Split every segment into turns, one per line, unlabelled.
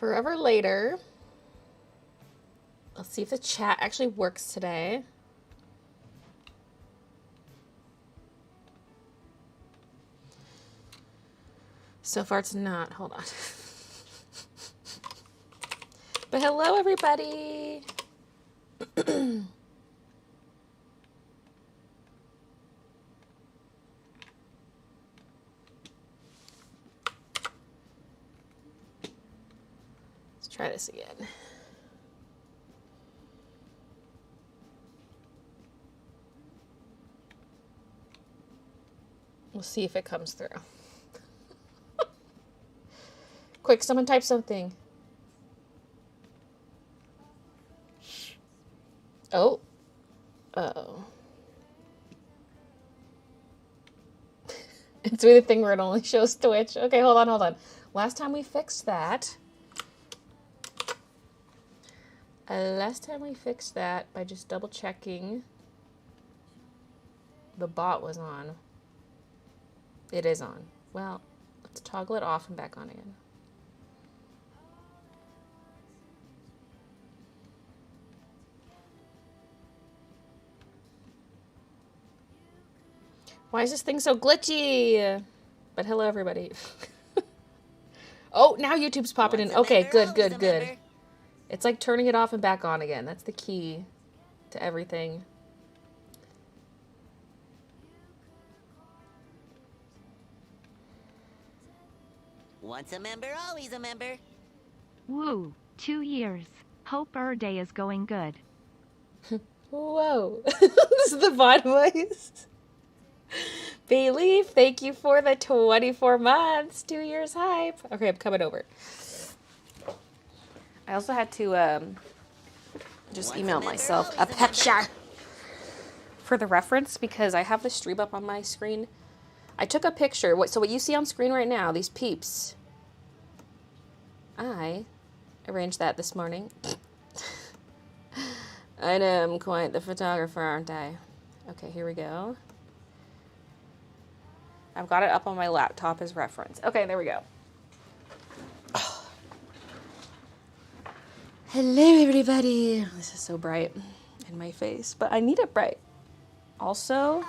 forever later. Let's see if the chat actually works today. So far it's not. Hold on. But hello, everybody. Let's try this again. We'll see if it comes through. Quick, someone type something. Oh. Uh-oh. It's really the thing where it only shows Twitch. Okay, hold on. Last time we fixed that. By just double checking the bot was on. It is on. Well, let's toggle it off and back on again. Why is this thing so glitchy? But hello, everybody. Oh, now YouTube's popping in. Okay, good. It's like turning it off and back on again. That's the key to everything.
Once a member, always a member.
Woo, 2 years. Hope our day is going good.
Whoa. This is the bot voice. Baylee, thank you for the 24 months. 2 years hype. Okay, I'm coming over. I also had to just email myself a picture for the reference because I have the stream up on my screen. I took a picture. So what you see on screen right now, these peeps, I arranged that this morning. I know I'm quite the photographer, aren't I? Okay, here we go. I've got it up on my laptop as reference. Okay, there we go. Oh. Hello, everybody. This is so bright in my face, but I need it bright. Also,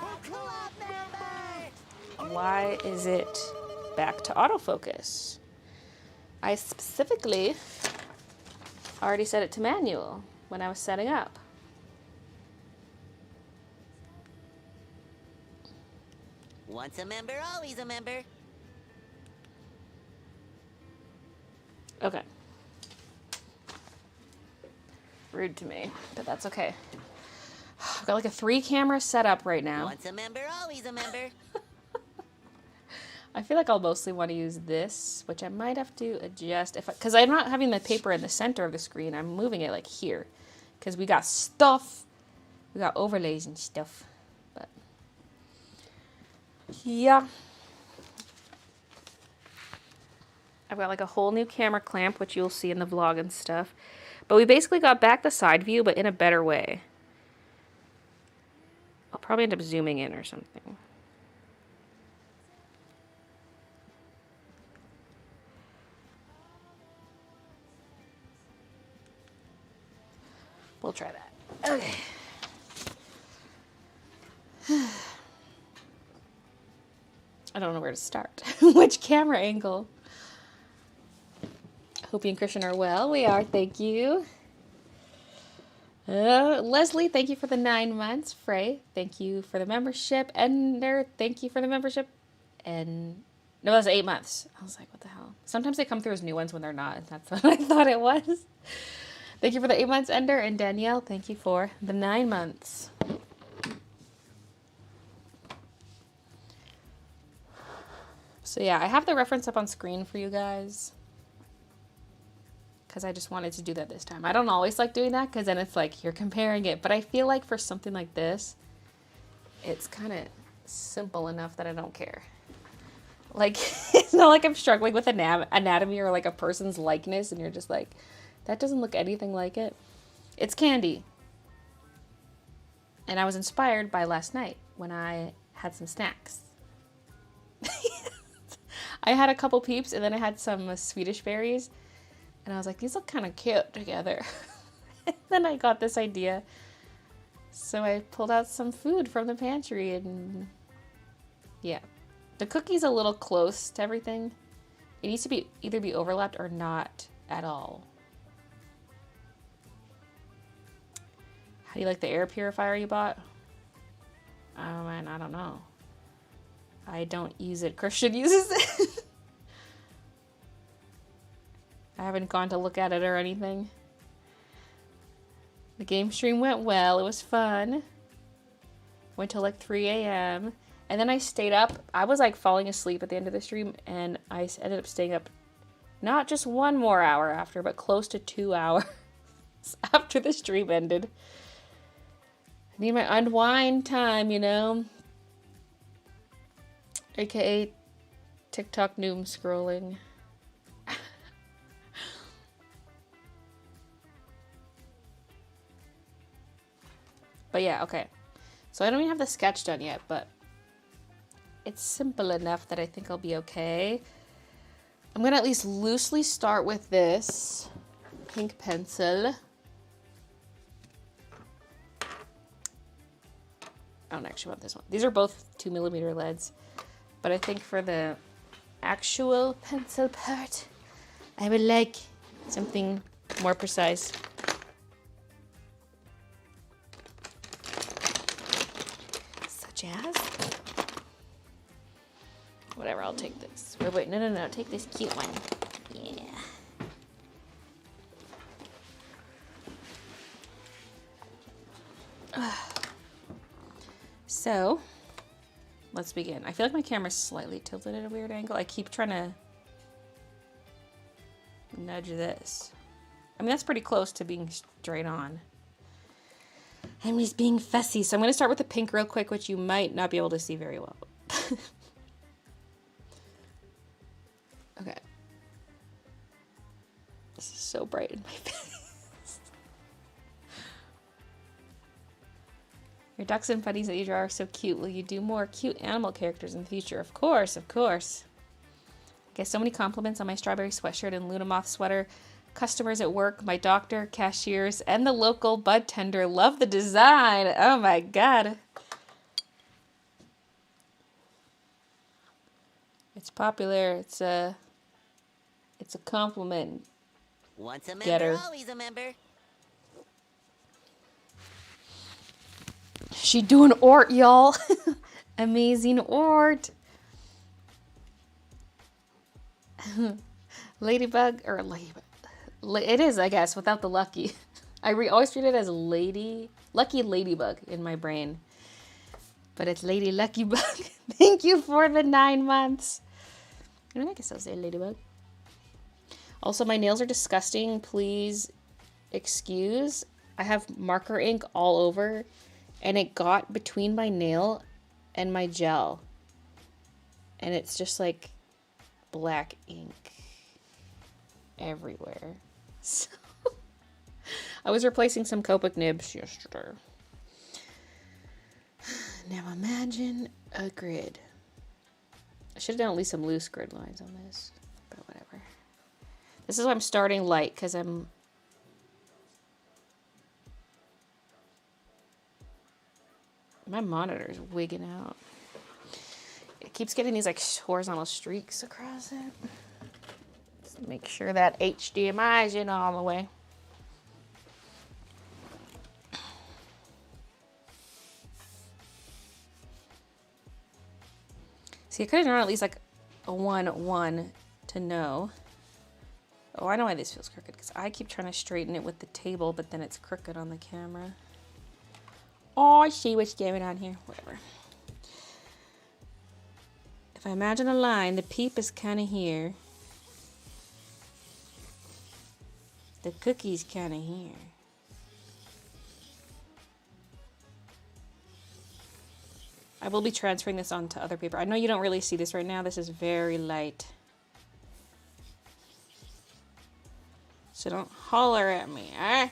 why is it back to autofocus? I specifically already set it to manual when I was setting up.
Once a member, always a member.
Okay. Rude to me, but that's okay. I've got like a 3-camera setup right now.
Once a member, always a member.
I feel like I'll mostly want to use this, which I might have to adjust because I'm not having the paper in the center of the screen. I'm moving it like here because we got stuff. We got overlays and stuff. But yeah. I've got like a whole new camera clamp, which you'll see in the vlog and stuff. But we basically got back the side view, but in a better way. I'll probably end up zooming in or something. We'll try that. Okay. I don't know where to start. Which camera angle? Hope you and Christian are well. We are, thank you. Leslie, thank you for the 9 months. Frey, thank you for the membership. Ender, thank you for the membership. And no, that's 8 months. I was like, what the hell? Sometimes they come through as new ones when they're not. That's what I thought it was. Thank you for the 8 months, Ender. And Danielle, thank you for the 9 months. So yeah, I have the reference up on screen for you guys. Because I just wanted to do that this time. I don't always like doing that because then it's like you're comparing it. But I feel like for something like this, it's kind of simple enough that I don't care. Like, it's not like I'm struggling with anatomy or like a person's likeness and you're just like, that doesn't look anything like it. It's candy. And I was inspired by last night when I had some snacks. I had a couple Peeps and then I had some Swedish berries. And I was like, these look kind of cute together. And then I got this idea. So I pulled out some food from the pantry and yeah. The cookie's a little close to everything. It needs to be either be overlapped or not at all. How do you like the air purifier you bought? Oh man, I don't know. I don't use it. Christian uses it. I haven't gone to look at it or anything. The game stream went well. It was fun. Went till like 3 a.m. And then I stayed up. I was like falling asleep at the end of the stream. And I ended up staying up not just 1 more hour after, but close to 2 hours after the stream ended. I need my unwind time, you know? AKA TikTok doom scrolling. But yeah, okay. So I don't even have the sketch done yet, but it's simple enough that I think I'll be okay. I'm gonna at least loosely start with this pink pencil. I don't actually want this one. These are both 2mm leads, but I think for the actual pencil part, I would like something more precise. Such as? Whatever, I'll take this. Wait, no, take this cute one. Yeah. So, let's begin. I feel like my camera's slightly tilted at a weird angle. I keep trying to nudge this. I mean, that's pretty close to being straight on. I'm just being fussy. So I'm going to start with the pink real quick, which you might not be able to see very well. Okay. This is so bright in my face. Your ducks and putties that you draw are so cute. Will you do more cute animal characters in the future? Of course, of course. I get so many compliments on my strawberry sweatshirt and Luna Moth sweater. Customers at work, my doctor, cashiers, and the local bud tender love the design. Oh my god. It's popular. It's a compliment.
Once a member,
Getter.
always a member.
She doing art, y'all. Amazing art. Ladybug, or ladybug. It is, I guess, without the lucky. I always read it as lucky ladybug in my brain. But it's Lady Lucky Bug. Thank you for the 9 months. I mean, I guess I'll say ladybug. Also, my nails are disgusting. Please excuse. I have marker ink all over, and it got between my nail and my gel. And it's just like black ink everywhere. So I was replacing some Copic nibs yesterday. Now imagine a grid. I should have done at least some loose grid lines on this, but whatever. This is why I'm starting light, because my monitor is wigging out. It keeps getting these like horizontal streaks across it. Just make sure that HDMI is in all the way. See, I could have drawn at least like a 1-1 to know. Oh, I know why this feels crooked, because I keep trying to straighten it with the table, but then it's crooked on the camera. Oh, I see what's going on here. Whatever. If I imagine a line, the peep is kind of here. The cookie's kind of here. I will be transferring this onto other paper. I know you don't really see this right now. This is very light. So don't holler at me, eh?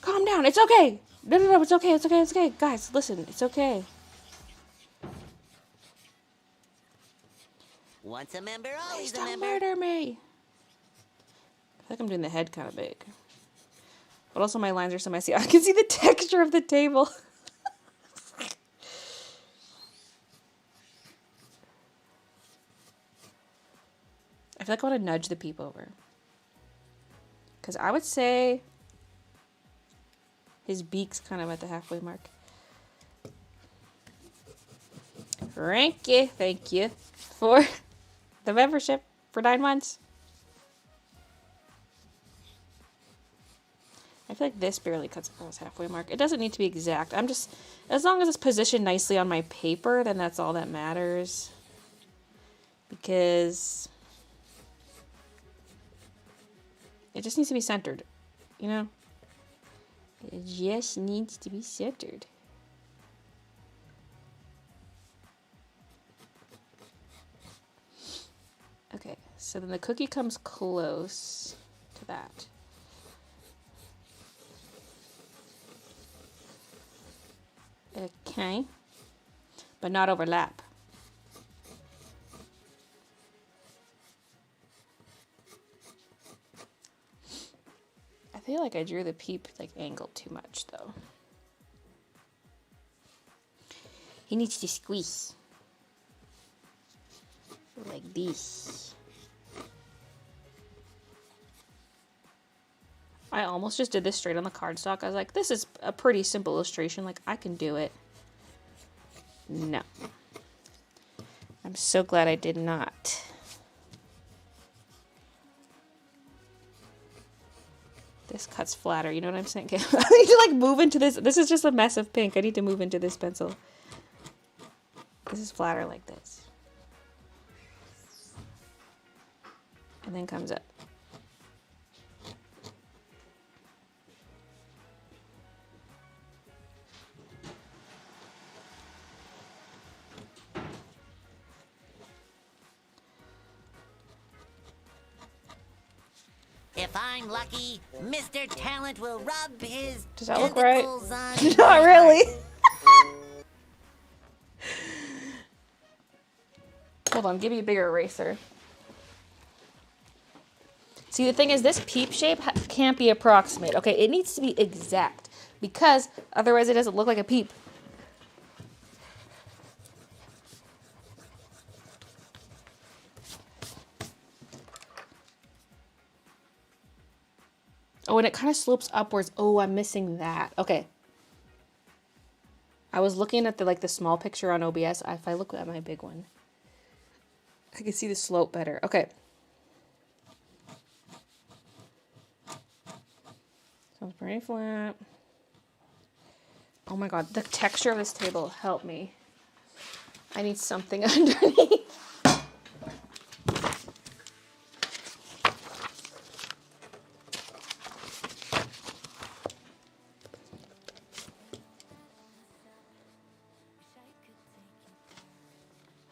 Calm down. It's okay. No, it's okay. It's okay. It's okay. Guys, listen. It's okay.
Once a member, always
Please
a
don't
member.
murder me. feel like I'm doing the head kind of big. But also my lines are so messy. I can see the texture of the table. I feel like I want to nudge the Peep over. Because I would say his beak's kind of at the halfway mark. Thank you for the membership for 9 months. I feel like this barely cuts across halfway mark. It doesn't need to be exact. I'm just, as long as it's positioned nicely on my paper, then that's all that matters. Because it just needs to be centered, you know? It just needs to be centered. Okay, so then the cookie comes close to that. Okay, but not overlap. I feel like I drew the Peep like angled too much though. He needs to squeeze like this. I almost just did this straight on the cardstock. I was like, this is a pretty simple illustration. Like, I can do it. No. I'm so glad I did not. This cuts flatter. You know what I'm saying? I need to, like, move into this. This is just a mess of pink. I need to move into this pencil. This is flatter like this. And then comes up.
If I'm lucky, Mr. Talent will rub his
Does that look right?
tentacles on
Not
my
really. Hold on, give me a bigger eraser. See, the thing is, this Peep shape can't be approximate. Okay, it needs to be exact because otherwise it doesn't look like a Peep. Oh, and it kind of slopes upwards. Oh, I'm missing that. Okay. I was looking at the small picture on OBS. If I look at my big one, I can see the slope better. Okay. Sounds pretty flat. Oh my god, the texture of this table, help me. I need something underneath.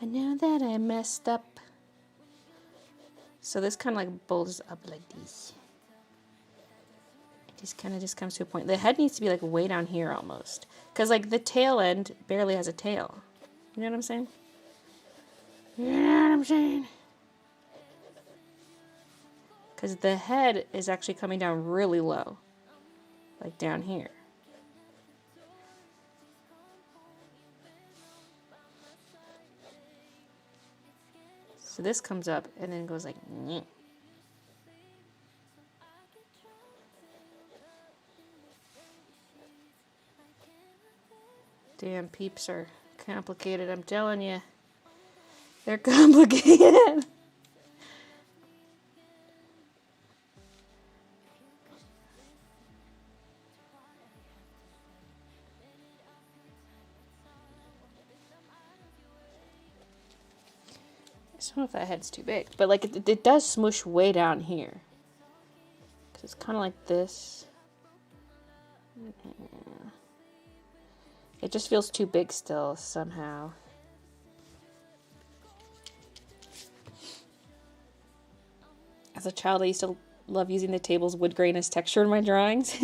I know that I messed up. So this kind of like bulges up like this. It just kind of just comes to a point. The head needs to be like way down here almost. Because like the tail end barely has a tail. You know what I'm saying? You know what I'm saying? Because the head is actually coming down really low. Like down here. So this comes up and then goes like, nyeh. Damn, Peeps are complicated, I'm telling you. They're complicated. I don't know if that head's too big, but like it does smoosh way down here. Cause it's kind of like this. It just feels too big still somehow. As a child, I used to love using the table's wood grain as texture in my drawings.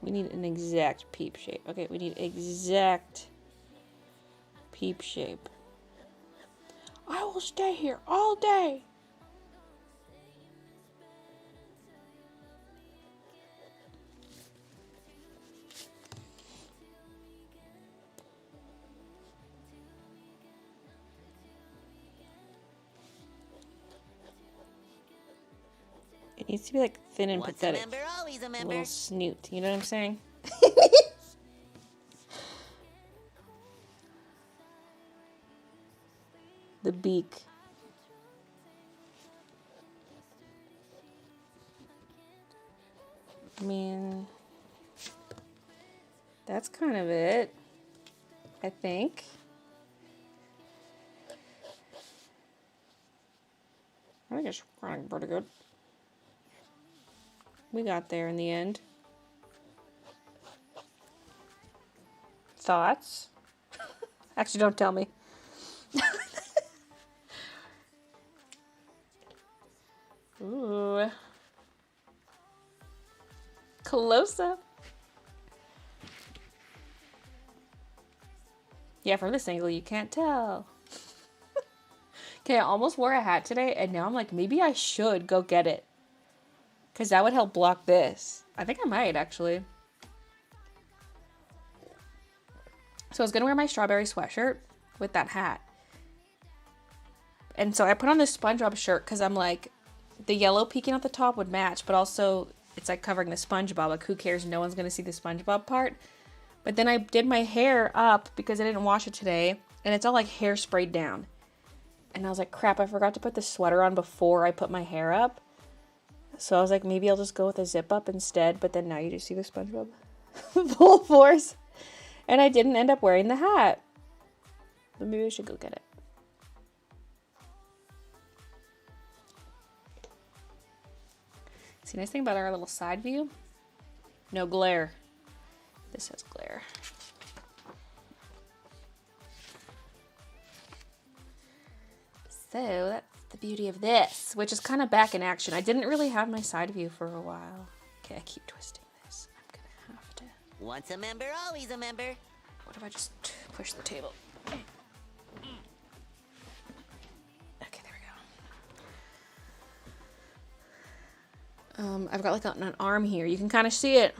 We need an exact Peep shape. Okay, we need exact peep shape. I will stay here all day. It needs to be like thin and
Once
pathetic.
a member, always a
A
member.
little snoot. You know what I'm saying? The beak. I mean, that's kind of it, I think. I think it's running pretty good. We got there in the end. Thoughts? Actually, don't tell me. Ooh. Close up. Yeah, from this angle, you can't tell. Okay, I almost wore a hat today, and now I'm like, maybe I should go get it. Because that would help block this. I think I might, actually. So I was going to wear my strawberry sweatshirt with that hat. And so I put on this SpongeBob shirt because I'm like, the yellow peeking at the top would match, but also it's like covering the SpongeBob. Like, who cares? No one's going to see the SpongeBob part. But then I did my hair up because I didn't wash it today, and it's all like hair sprayed down. And I was like, crap, I forgot to put the sweater on before I put my hair up. So I was like, maybe I'll just go with a zip up instead. But then now you just see the SpongeBob full force. And I didn't end up wearing the hat. But maybe I should go get it. See, nice thing about our little side view? No glare. This has glare. So that's the beauty of this, which is kind of back in action. I didn't really have my side view for a while. Okay, I keep twisting this. I'm gonna have to.
Once a member, always a member.
What if I just push the table? Okay, there we go. I've got like an arm here. You can kind of see it.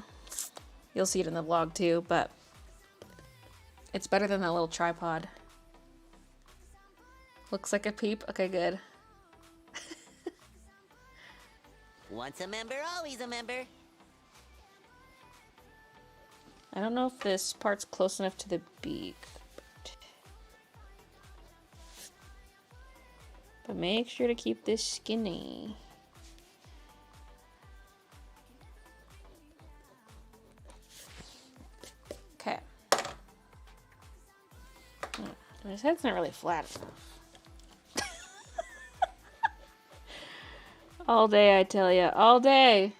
You'll see it in the vlog too, but it's better than that little tripod. Looks like a peep. Okay, good.
Once a member, always a member.
I don't know if this part's close enough to the beak. But make sure to keep this skinny. Okay. His head's not really flat enough. All day, I tell ya. All day.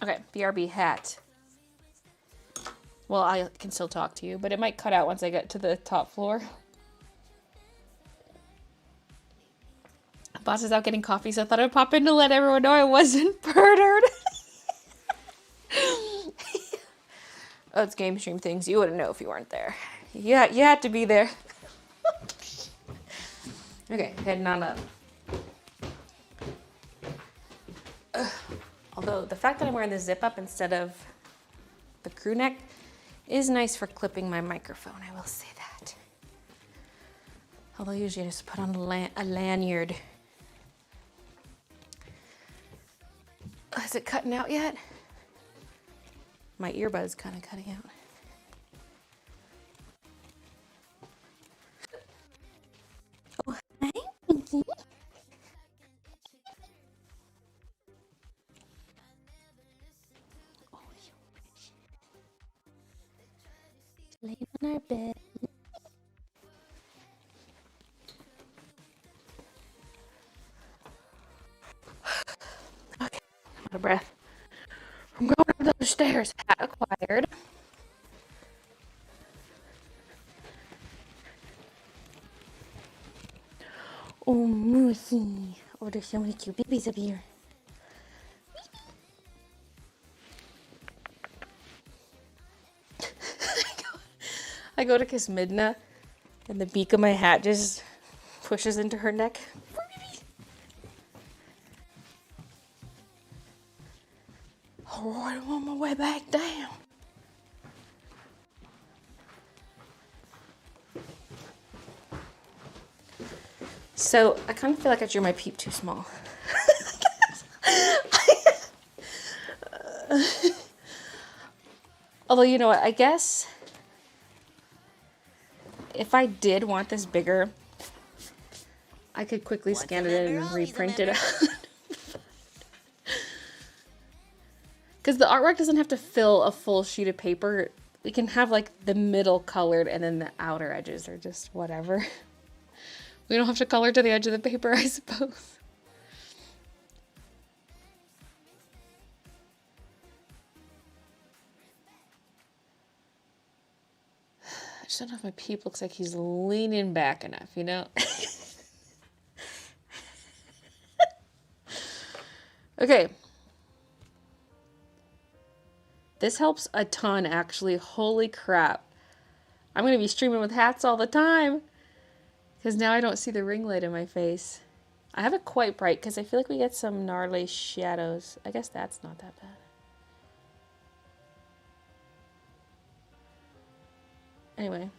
Okay, BRB hat. Well, I can still talk to you, but it might cut out once I get to the top floor. Boss is out getting coffee, so I thought I'd pop in to let everyone know I wasn't murdered. Oh, it's game stream things. You wouldn't know if you weren't there. Yeah, you had to be there. Okay, heading on up. Although the fact that I'm wearing the zip up instead of the crew neck is nice for clipping my microphone, I will say that. Although usually I just put on a lanyard. Is it cutting out yet? My earbud's kind of cutting out. Oh, hi. Laying on our bed. Okay, I'm out of breath. I'm going to upstairs. Hat acquired. Oh, Moosey. Oh, there's so many cute babies up here. I go to kiss Midna, and the beak of my hat just pushes into her neck. Oh, I'm on my way back down. So, I kind of feel like I drew my peep too small. Although, you know what, I guess if I did want this bigger, I could quickly scan it in and reprint it out. Because the artwork doesn't have to fill a full sheet of paper. We can have like the middle colored and then the outer edges are just whatever. We don't have to color to the edge of the paper, I suppose. I just don't know if my peep looks like he's leaning back enough, you know? Okay. This helps a ton, actually. Holy crap. I'm going to be streaming with hats all the time. Because now I don't see the ring light in my face. I have it quite bright because I feel like we get some gnarly shadows. I guess that's not that bad. Anyway.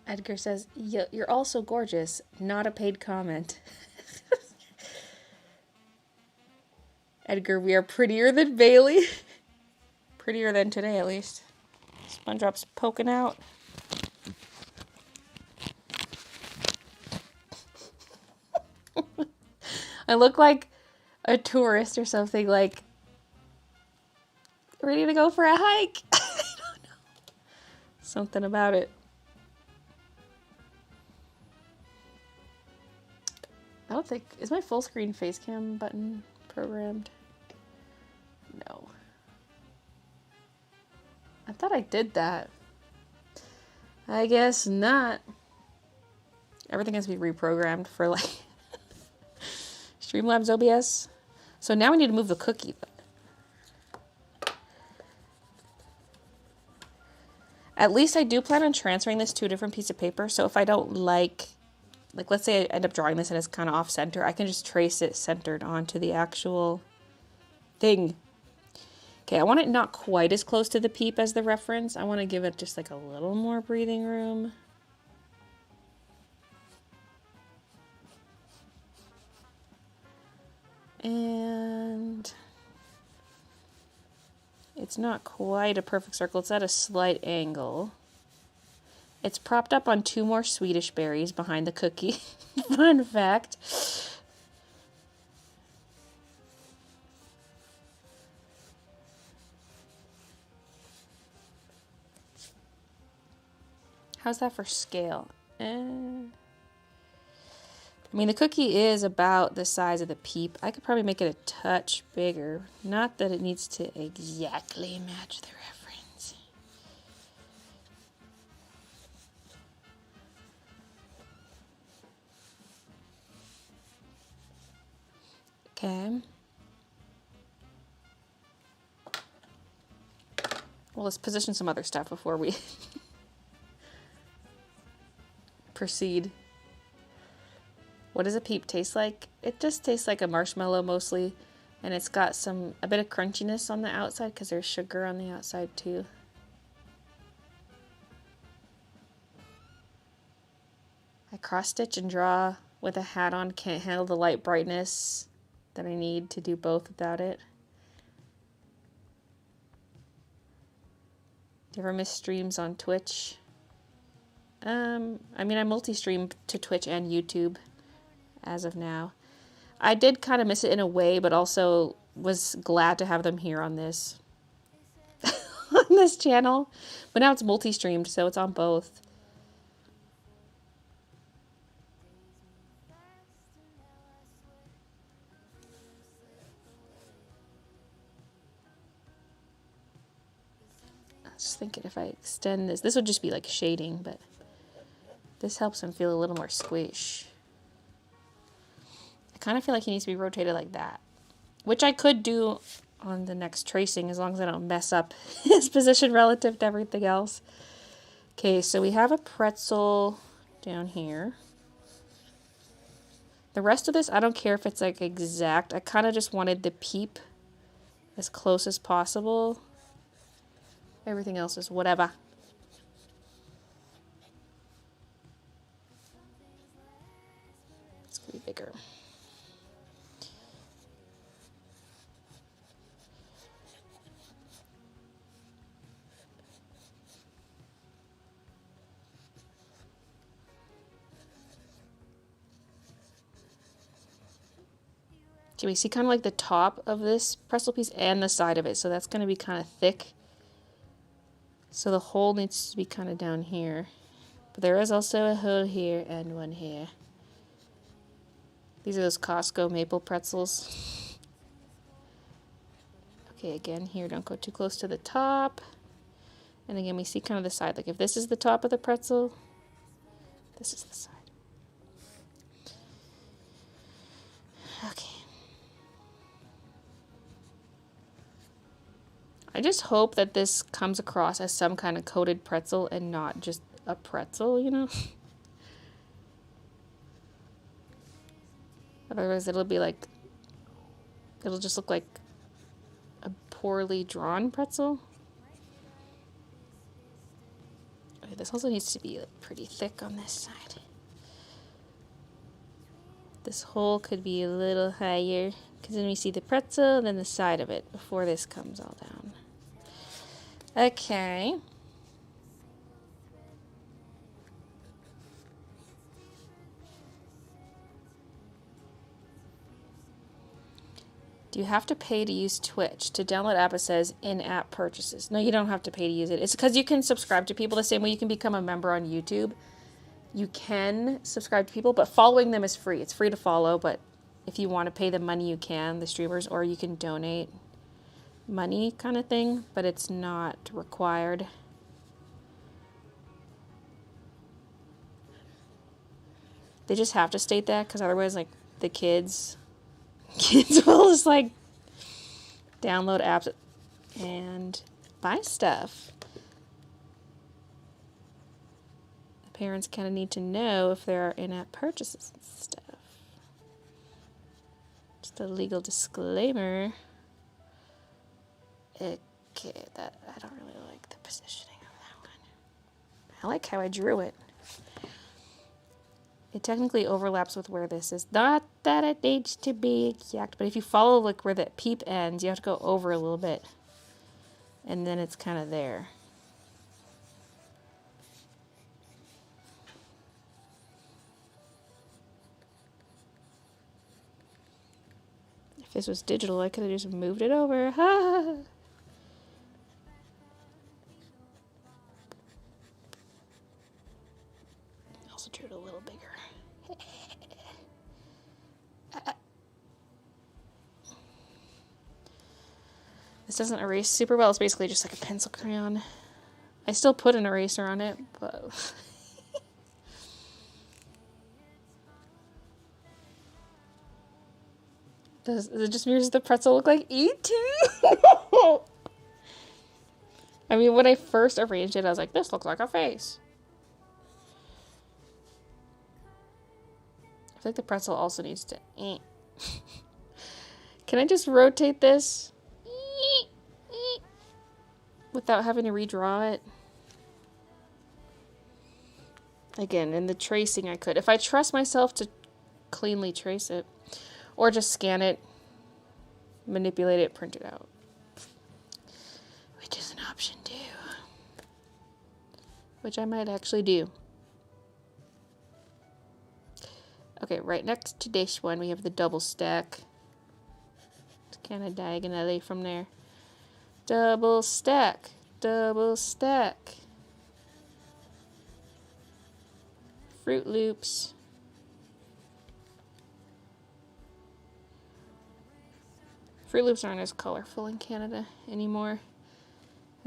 Edgar says, "You're also gorgeous. Not a paid comment." Edgar, we are prettier than Baylee. Prettier than today, at least. SpongeBob's poking out. I look like a tourist or something, like ready to go for a hike. I don't know. Something about it. I don't think... Is my full screen face cam button programmed? No. I thought I did that. I guess not. Everything has to be reprogrammed for like Streamlabs OBS. So now we need to move the cookie. At least I do plan on transferring this to a different piece of paper. So if I don't like let's say I end up drawing this and it's kind of off center, I can just trace it centered onto the actual thing. Okay, I want it not quite as close to the peep as the reference. I want to give it just like a little more breathing room. And it's not quite a perfect circle. It's at a slight angle. It's propped up on 2 more Swedish berries behind the cookie. Fun fact. How's that for scale? I mean, the cookie is about the size of the peep. I could probably make it a touch bigger. Not that it needs to exactly match the reference. Okay. Well, let's position some other stuff before we proceed. What does a peep taste like? It just tastes like a marshmallow mostly, and it's got a bit of crunchiness on the outside because there's sugar on the outside too. I cross stitch and draw with a hat on. Can't handle the light brightness that I need to do both without it. Do you ever miss streams on Twitch? I mean, I multi-stream to Twitch and YouTube as of now. I did kind of miss it in a way, but also was glad to have them here on this on this channel. But now it's multi-streamed, so it's on both. Just thinking if I extend this would just be like shading, but this helps him feel a little more squish. I kind of feel like he needs to be rotated like that, which I could do on the next tracing as long as I don't mess up his position relative to everything else. Okay, so we have a pretzel down here. The rest of this, I don't care if it's like exact. I kind of just wanted the peep as close as possible. Everything else is whatever. It's gonna be bigger. Okay, we see kind of like the top of this pretzel piece and the side of it, so that's going to be kind of thick. So the hole needs to be kind of down here. But there is also a hole here and one here. These are those Costco maple pretzels. Okay, again, here, don't go too close to the top. And again, we see kind of the side. Like if this is the top of the pretzel, this is the side. Okay. I just hope that this comes across as some kind of coated pretzel and not just a pretzel, you know? Otherwise it'll be like, it'll just look like a poorly drawn pretzel. Okay, this also needs to be like pretty thick on this side. This hole could be a little higher because then we see the pretzel and then the side of it before this comes all down. Okay. Do you have to pay to use Twitch? To download app, it says in-app purchases. No, you don't have to pay to use it. It's because you can subscribe to people the same way you can become a member on YouTube. You can subscribe to people, but following them is free. It's free to follow, but if you want to pay the money, you can, the streamers, or you can donate money kind of thing, but it's not required. They just have to state that because otherwise, like, the kids will just like download apps and buy stuff. The parents kind of need to know if there are in-app purchases and stuff. Just a legal disclaimer. Okay, that I don't really like the positioning of that one. I like how I drew it. It technically overlaps with where this is. Not that it needs to be exact, but if you follow like where that peep ends, you have to go over a little bit. And then it's kind of there. If this was digital, I could have just moved it over. Ha! Also drew it a little bigger. This doesn't erase super well. It's basically just like a pencil crayon. I still put an eraser on it, but... Does it just mirrors the pretzel look like E.T.? I mean, when I first arranged it, I was like, this looks like a face. I feel like the pretzel also needs to... Can I just rotate this? Without having to redraw it? Again, in the tracing I could. If I trust myself to cleanly trace it. Or just scan it, manipulate it, print it out. Which is an option too. Which I might actually do. Okay, right next to this one we have the double stack. It's kind of diagonally from there. Double stack. Double stack. Fruit Loops. Fruit Loops aren't as colorful in Canada anymore.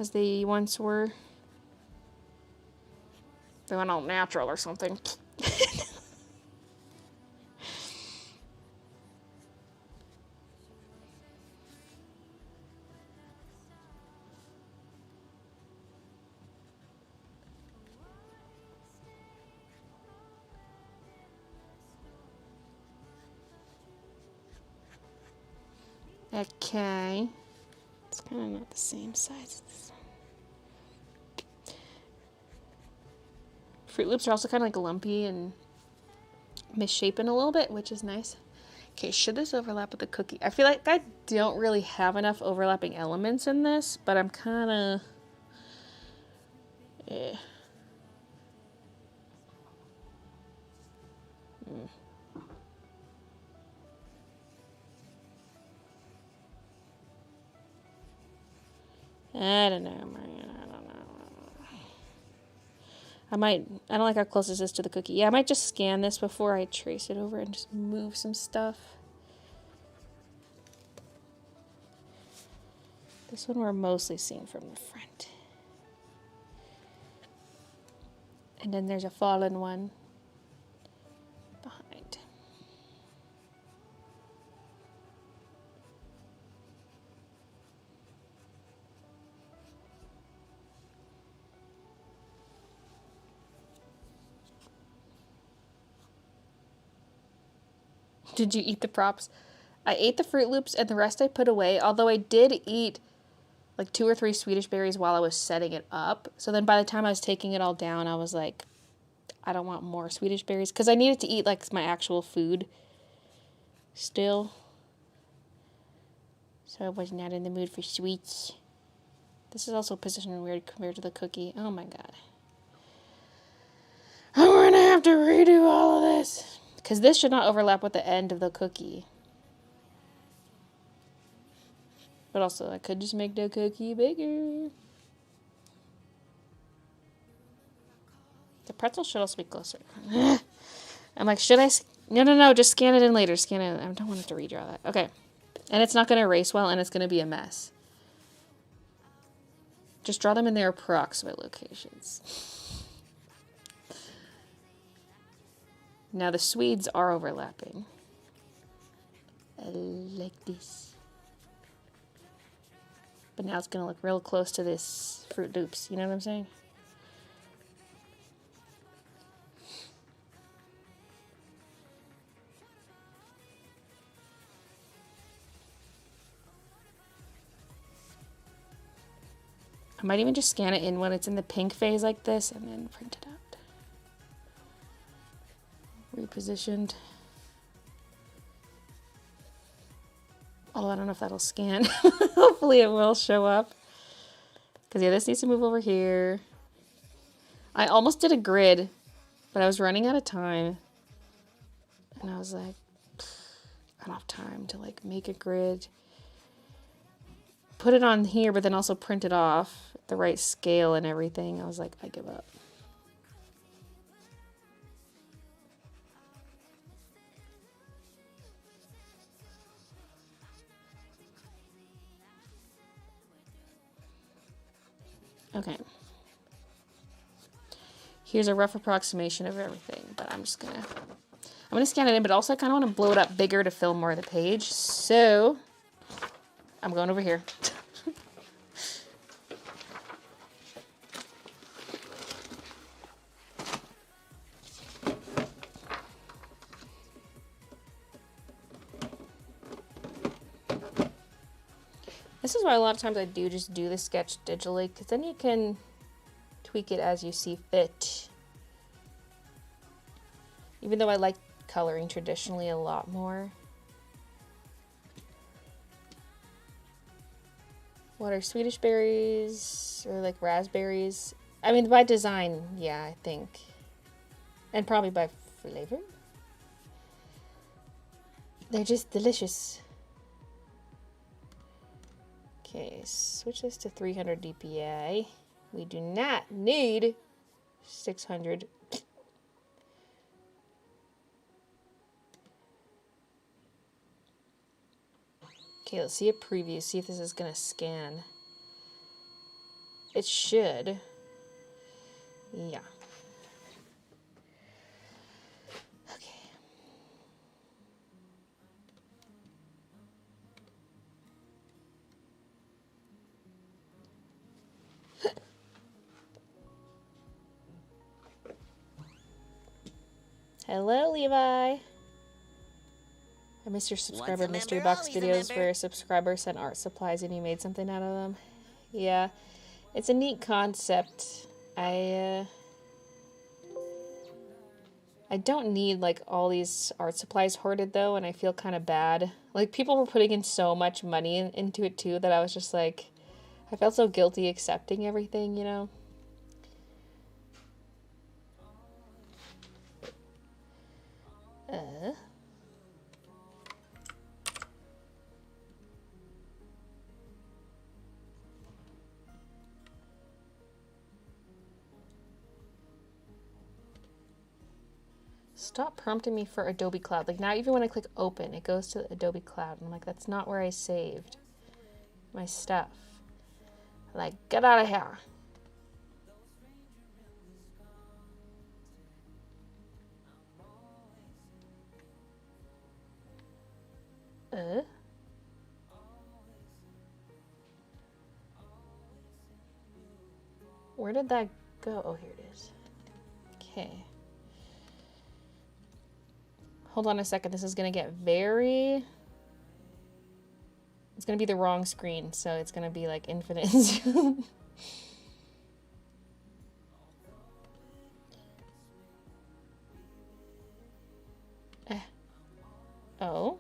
as they once were. They went all natural or something. Okay. It's kind of not the same size as this one. Fruit Loops are also kind of like lumpy and misshapen a little bit, which is nice. Okay, should this overlap with the cookie? I feel like I don't really have enough overlapping elements in this, but I'm kind of... I don't know. I don't like how close this is to the cookie. Yeah, I might just scan this before I trace it over and just move some stuff. This one we're mostly seeing from the front. And then there's a fallen one behind. Did you eat the props? I ate the Fruit Loops and the rest I put away, although I did eat like 2 or 3 Swedish berries while I was setting it up. So then by the time I was taking it all down, I was like, I don't want more Swedish berries because I needed to eat like my actual food still. So I was not in the mood for sweets. This is also positioned weird compared to the cookie. Oh my god. I'm gonna have to redo all of this. Because this should not overlap with the end of the cookie. But also, I could just make the cookie bigger. The pretzel should also be closer. I'm like, should I... No, just scan it in later. Scan it in. I don't want to redraw that. Okay. And it's not going to erase well, and it's going to be a mess. Just draw them in their approximate locations. Now the Swedes are overlapping. Like this. But now it's going to look real close to this Fruit Loops. You know what I'm saying? I might even just scan it in when it's in the pink phase like this and then print it out. Repositioned. Although I don't know if that'll scan. Hopefully it will show up. Because yeah, this needs to move over here. I almost did a grid, but I was running out of time. And I was like, I don't have time to like make a grid. Put it on here, but then also print it off at the right scale and everything. I was like, I give up. Okay. Here's a rough approximation of everything, but I'm gonna scan it in, but also I kind of want to blow it up bigger to fill more of the page. So I'm going over here. This is why a lot of times I do just do the sketch digitally, because then you can tweak it as you see fit. Even though I like coloring traditionally a lot more. What are Swedish berries or like raspberries? I mean, by design, yeah, I think. And probably by flavor. They're just delicious. Okay, switch this to 300 dpi. We do not need 600. Okay, let's see a preview. See if this is gonna scan. it should. Yeah. Okay. Hello, Levi. I missed your subscriber
Once a
mystery
member,
box
always a
videos
member.
where a subscriber sent art supplies and you made something out of them. Yeah, it's a neat concept. I don't need like all these art supplies hoarded though, and I feel kind of bad. Like people were putting in so much money into it too that I was just like, I felt so guilty accepting everything, you know? Stop prompting me for Adobe Cloud. Like now even when I click open, it goes to Adobe Cloud. And I'm like, that's not where I saved my stuff. Like, get out of here. Where did that go? Oh, here it is. Okay. Hold on a second. This is going to get very... It's going to be the wrong screen, so it's going to be like infinite zoom. Oh.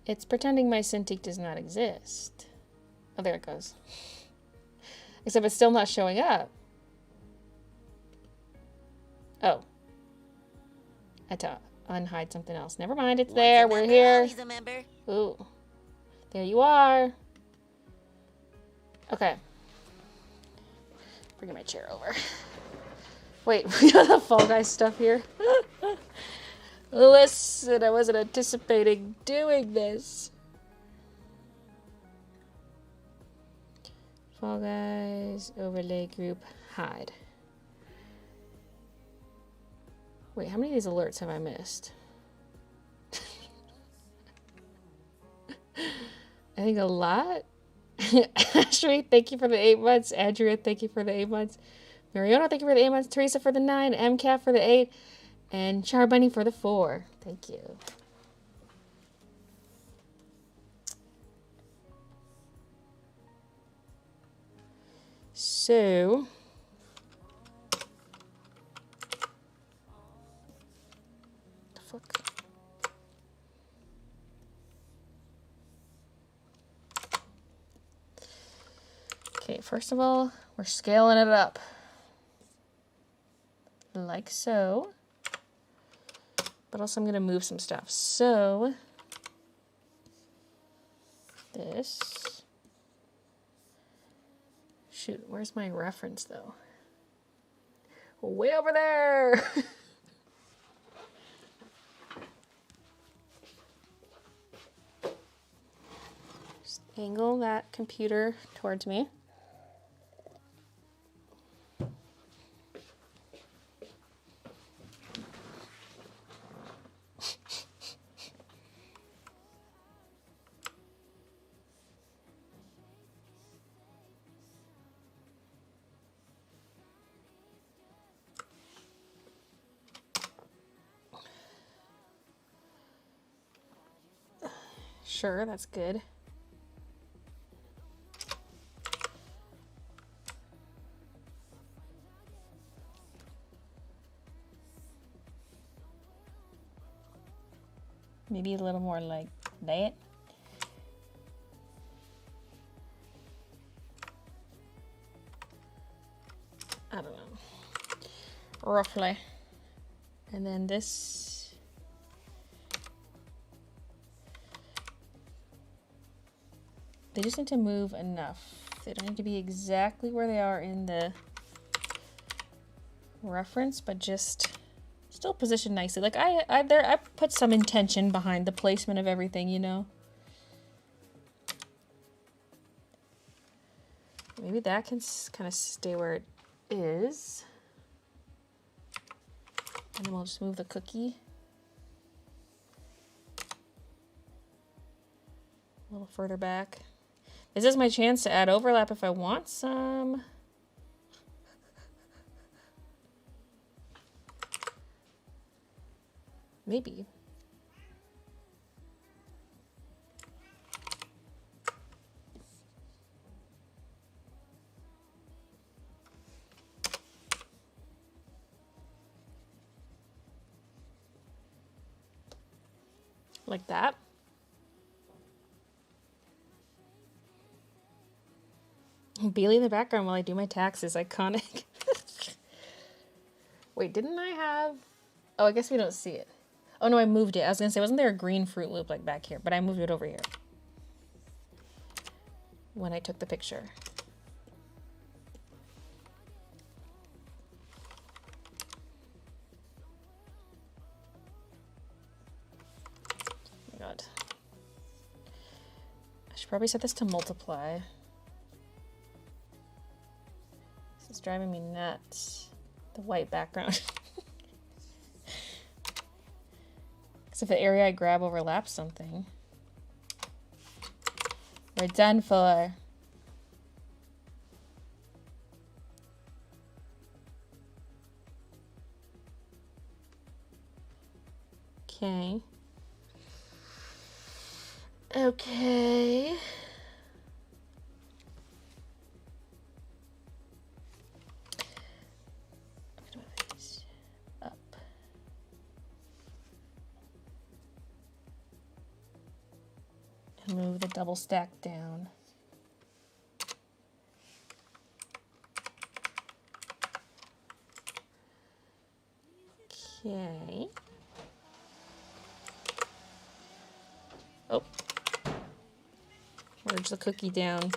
It's pretending my Cintiq does not exist. Oh, there it goes. Except it's still not showing up. Oh. I had to unhide something else. Never mind, it's there. We're here.
Always a member.
Ooh. There you are. Okay. Bringing my chair over. Wait, we got the Fall Guys stuff here. Listen, I wasn't anticipating doing this. Fall Guys, overlay group, hide. Wait, how many of these alerts have I missed? I think a lot. Ashley, thank you for the 8 months. Andrea, thank you for the 8 months. Mariona, thank you for the 8 months. Teresa for the 9. MCAT for the 8. And Charbunny for the 4. Thank you. So... the fuck? Okay, first of all, we're scaling it up. Like so. But also I'm going to move some stuff. So, this. Shoot, where's my reference though? Way over there! Just angle that computer towards me. Sure, that's good. Maybe a little more like that. I don't know. Roughly. And then this. They just need to move enough. They don't need to be exactly where they are in the reference, but just still positioned nicely. Like I put some intention behind the placement of everything, you know. Maybe that can kind of stay where it is. And then we'll just move the cookie a little further back. This is my chance to add overlap if I want some. Maybe. Like that. Baylee in the background while I do my taxes. Iconic. Wait, didn't I have... Oh, I guess we don't see it. Oh, no, I moved it. I was going to say, wasn't there a green Fruit Loop like back here? But I moved it over here when I took the picture. Oh my God. I should probably set this to multiply. This is driving me nuts. The white background. Because if the area I grab overlaps something, we're done for. Okay. Okay. Up. And move the double stack down. Okay. Oh. Merge the cookie down.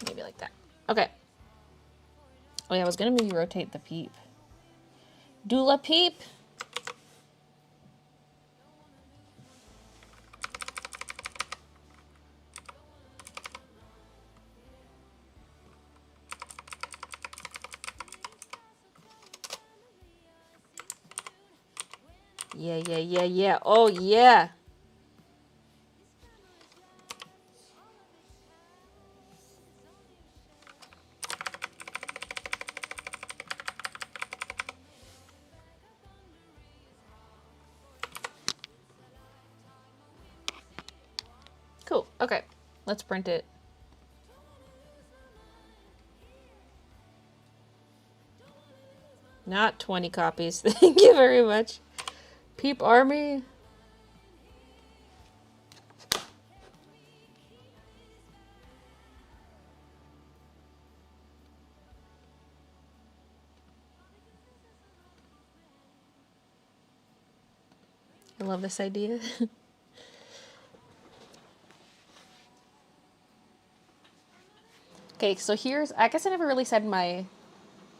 Maybe like that. Okay. Oh yeah, I was gonna maybe rotate the peep. Dula peep. Yeah, yeah, yeah, yeah. Oh yeah. Cool. Okay. Let's print it. Not 20 copies. Thank you very much. Peep Army. I love this idea. Okay, so here's, I guess I never really said my,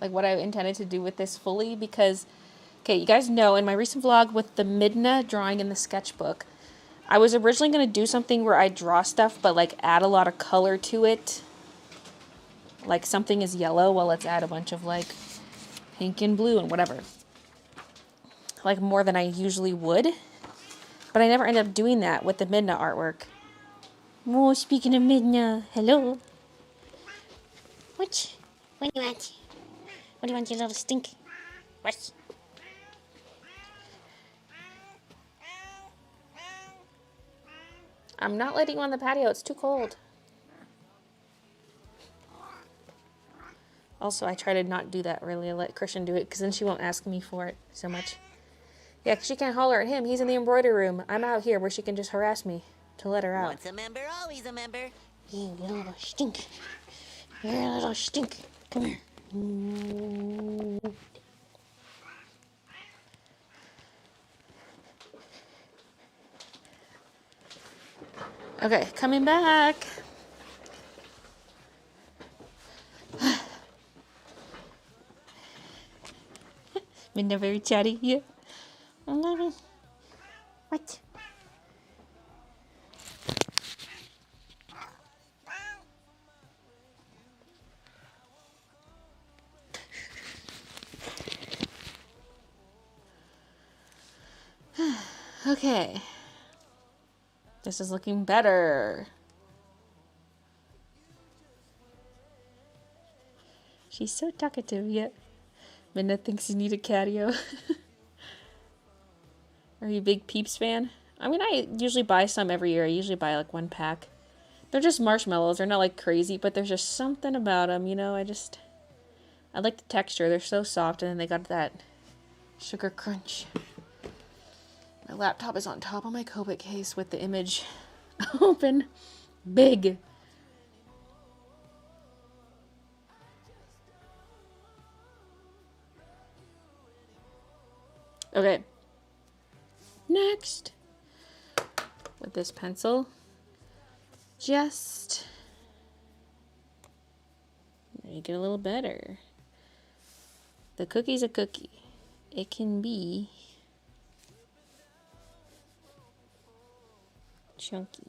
like what I intended to do with this fully because, okay, you guys know in my recent vlog with the Midna drawing in the sketchbook, I was originally going to do something where I draw stuff but like add a lot of color to it. Like something is yellow, well let's add a bunch of like pink and blue and whatever. Like more than I usually would. But I never ended up doing that with the Midna artwork. Oh, speaking of Midna, hello. What? What do you want? What do you want, you little stink? What? I'm not letting you on the patio. It's too cold. Also, I try to not do that really. I let Christian do it because then she won't ask me for it so much. Yeah, 'cause she can't holler at him. He's in the embroidery room. I'm out here where she can just harass me to let her out.
Once a member, always a member.
You little stink. You're a little stink. Come here. Okay, coming back. Minna very chatty. Yeah. What? Okay. This is looking better. She's so talkative, yet Minna thinks you need a catio. Are you a big Peeps fan? I mean, I usually buy some every year. I usually buy like 1 pack. They're just marshmallows. They're not like crazy, but there's just something about them, you know? I like the texture. They're so soft, and then they got that sugar crunch. My laptop is on top of my Copic case with the image open. Big. Okay. Next. With this pencil. Just make it a little better. The cookie's a cookie. It can be chunky.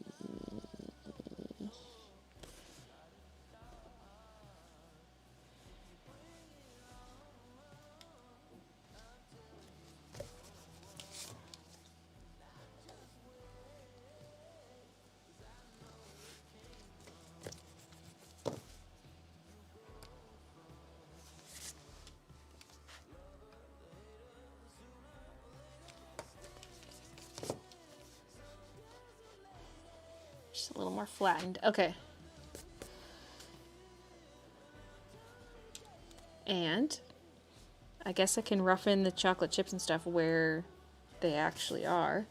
Just a little more flattened. Okay. And I guess I can roughen the chocolate chips and stuff where they actually are.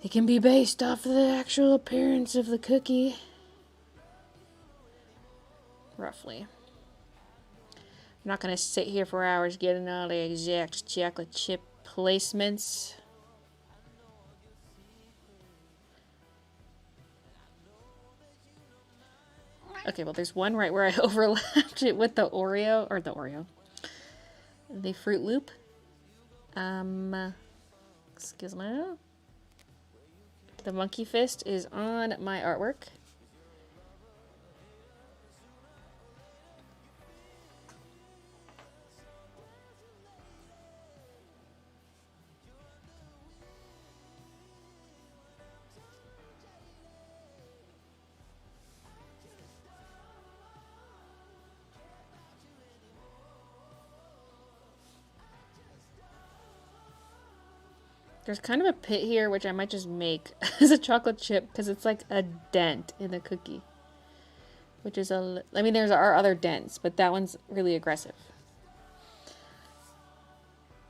It can be based off of the actual appearance of the cookie. Roughly. I'm not going to sit here for hours getting all the exact chocolate chip placements. Okay, well, there's one right where I overlapped it with the the Fruit Loop. Excuse me. The monkey fist is on my artwork. There's kind of a pit here, which I might just make as a chocolate chip, because it's like a dent in the cookie. Which is I mean, there are other dents, but that one's really aggressive.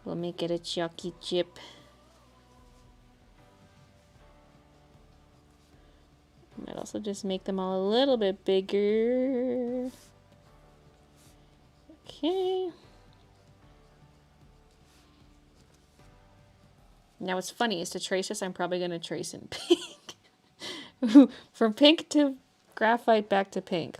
We'll make it a chalky chip. Might also just make them all a little bit bigger. Okay. Now what's funny is to trace this, I'm probably going to trace in pink. From pink to graphite back to pink.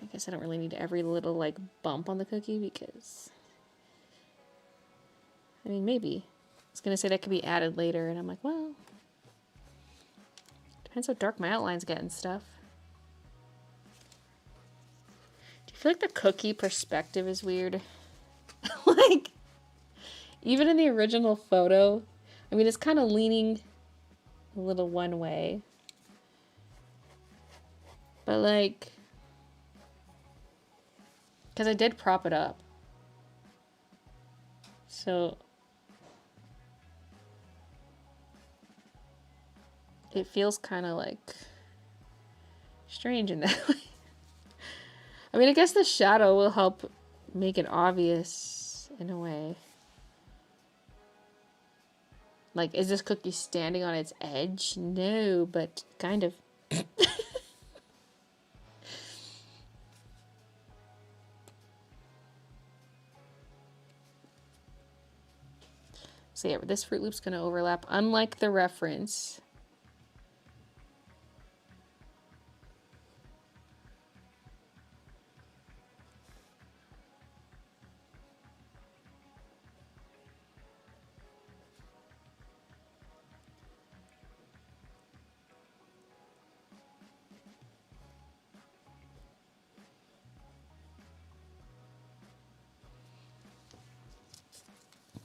I guess I don't really need every little like bump on the cookie because... I mean, maybe. I was going to say that could be added later, and I'm like, well... Depends how dark my outlines get and stuff. Do you feel like the cookie perspective is weird? Like, even in the original photo, I mean, it's kind of leaning a little one way. But like... Because I did prop it up. So... It feels kind of like strange in that way. I mean, I guess the shadow will help make it obvious in a way. Like, is this cookie standing on its edge? No, but kind of. So yeah, this Fruit Loop's going to overlap, unlike the reference.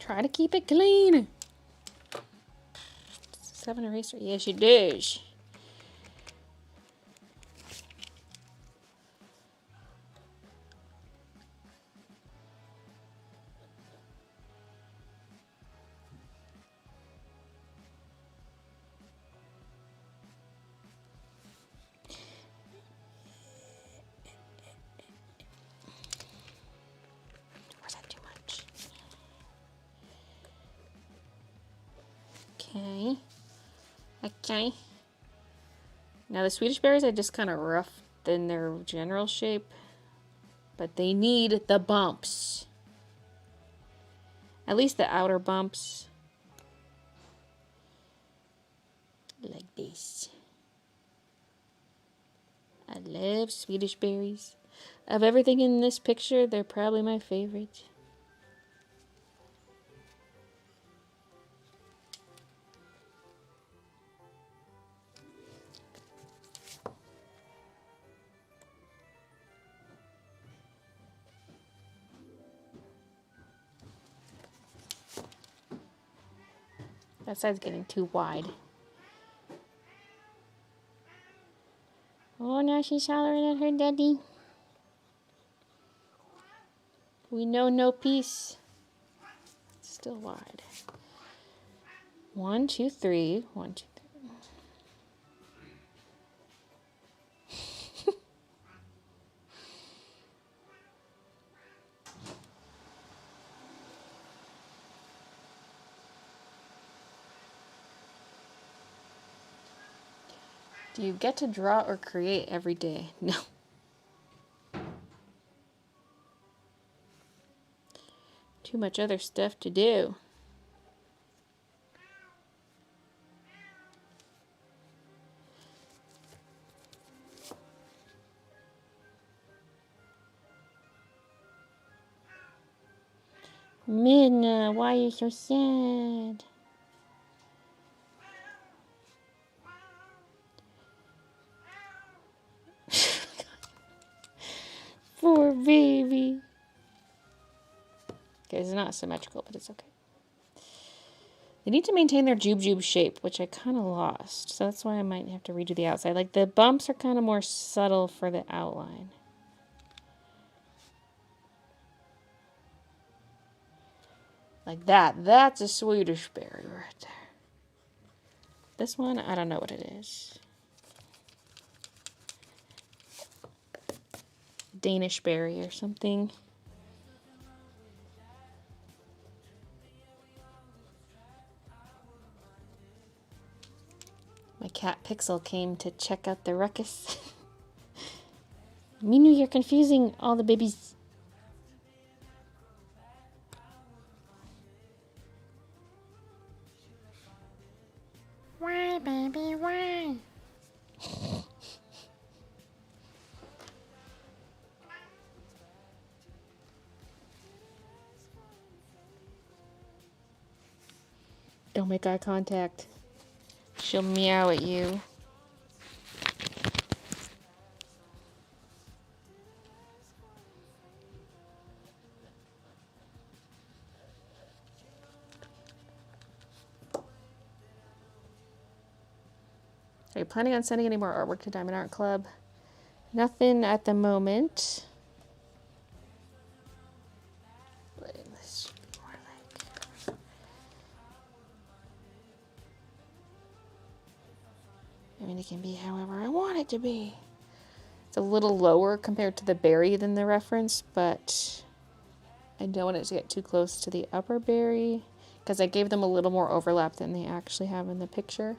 Try to keep it clean. 7 eraser. Yes, she does. Or is that too much? Okay. Okay. Now the Swedish berries I just kind of roughed in their general shape, but they need the bumps. At least the outer bumps. Like this. I love Swedish berries. Of everything in this picture, they're probably my favorite. That side's getting too wide. Oh, now she's hollering at her daddy. We know no peace. It's still wide. 1, 2, 3. 1, 2, 3. Do you get to draw or create every day? No. Too much other stuff to do. Midna, why are you so sad? Poor baby. Okay, it's not symmetrical, but it's okay. They need to maintain their jube shape, which I kind of lost. So that's why I might have to redo the outside. Like, the bumps are kind of more subtle for the outline. Like that. That's a Swedish berry right there. This one, I don't know what it is. Danish berry or something. My cat Pixel came to check out the ruckus. Minu, you're confusing all the babies.
Why, baby, why?
Don't make eye contact. She'll meow at you. Are you planning on sending any more artwork to Diamond Art Club? Nothing at the moment. But this should be more like... I mean, it can be however I want it to be. It's a little lower compared to the berry than the reference, but I don't want it to get too close to the upper berry because I gave them a little more overlap than they actually have in the picture.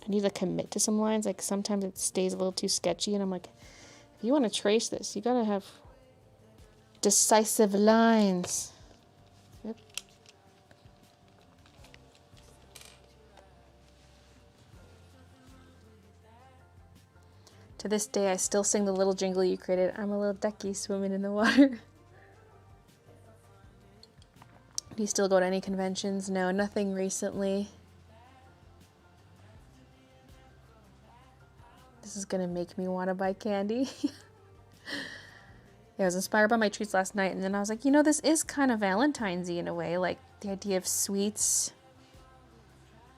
I need to commit to some lines. Like, sometimes it stays a little too sketchy, and I'm like, if you want to trace this, you gotta have decisive lines. Yep. To this day, I still sing the little jingle you created. I'm a little ducky swimming in the water. Do you still go to any conventions? No, nothing recently. This is gonna make me want to buy candy. Yeah, I was inspired by my treats last night, and then I was like, you know, this is kind of Valentine's-y in a way, like the idea of sweets.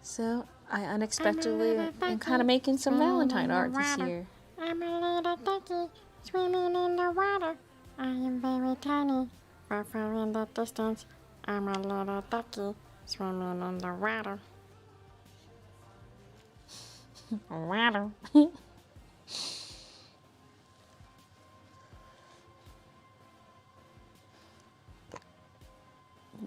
So I unexpectedly am kind of making some Valentine art this year.
I'm a little ducky swimming in the water. I am very tiny, far, far in the distance. I'm a little ducky swimming in the water.
Water.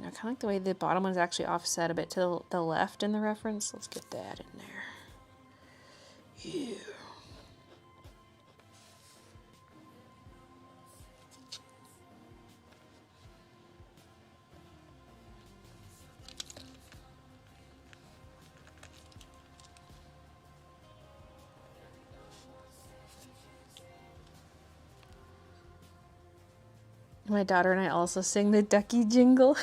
I kind of like the way the bottom one's actually offset a bit to the left in the reference. Let's get that in there. Yeah. My daughter and I also sing the ducky jingle.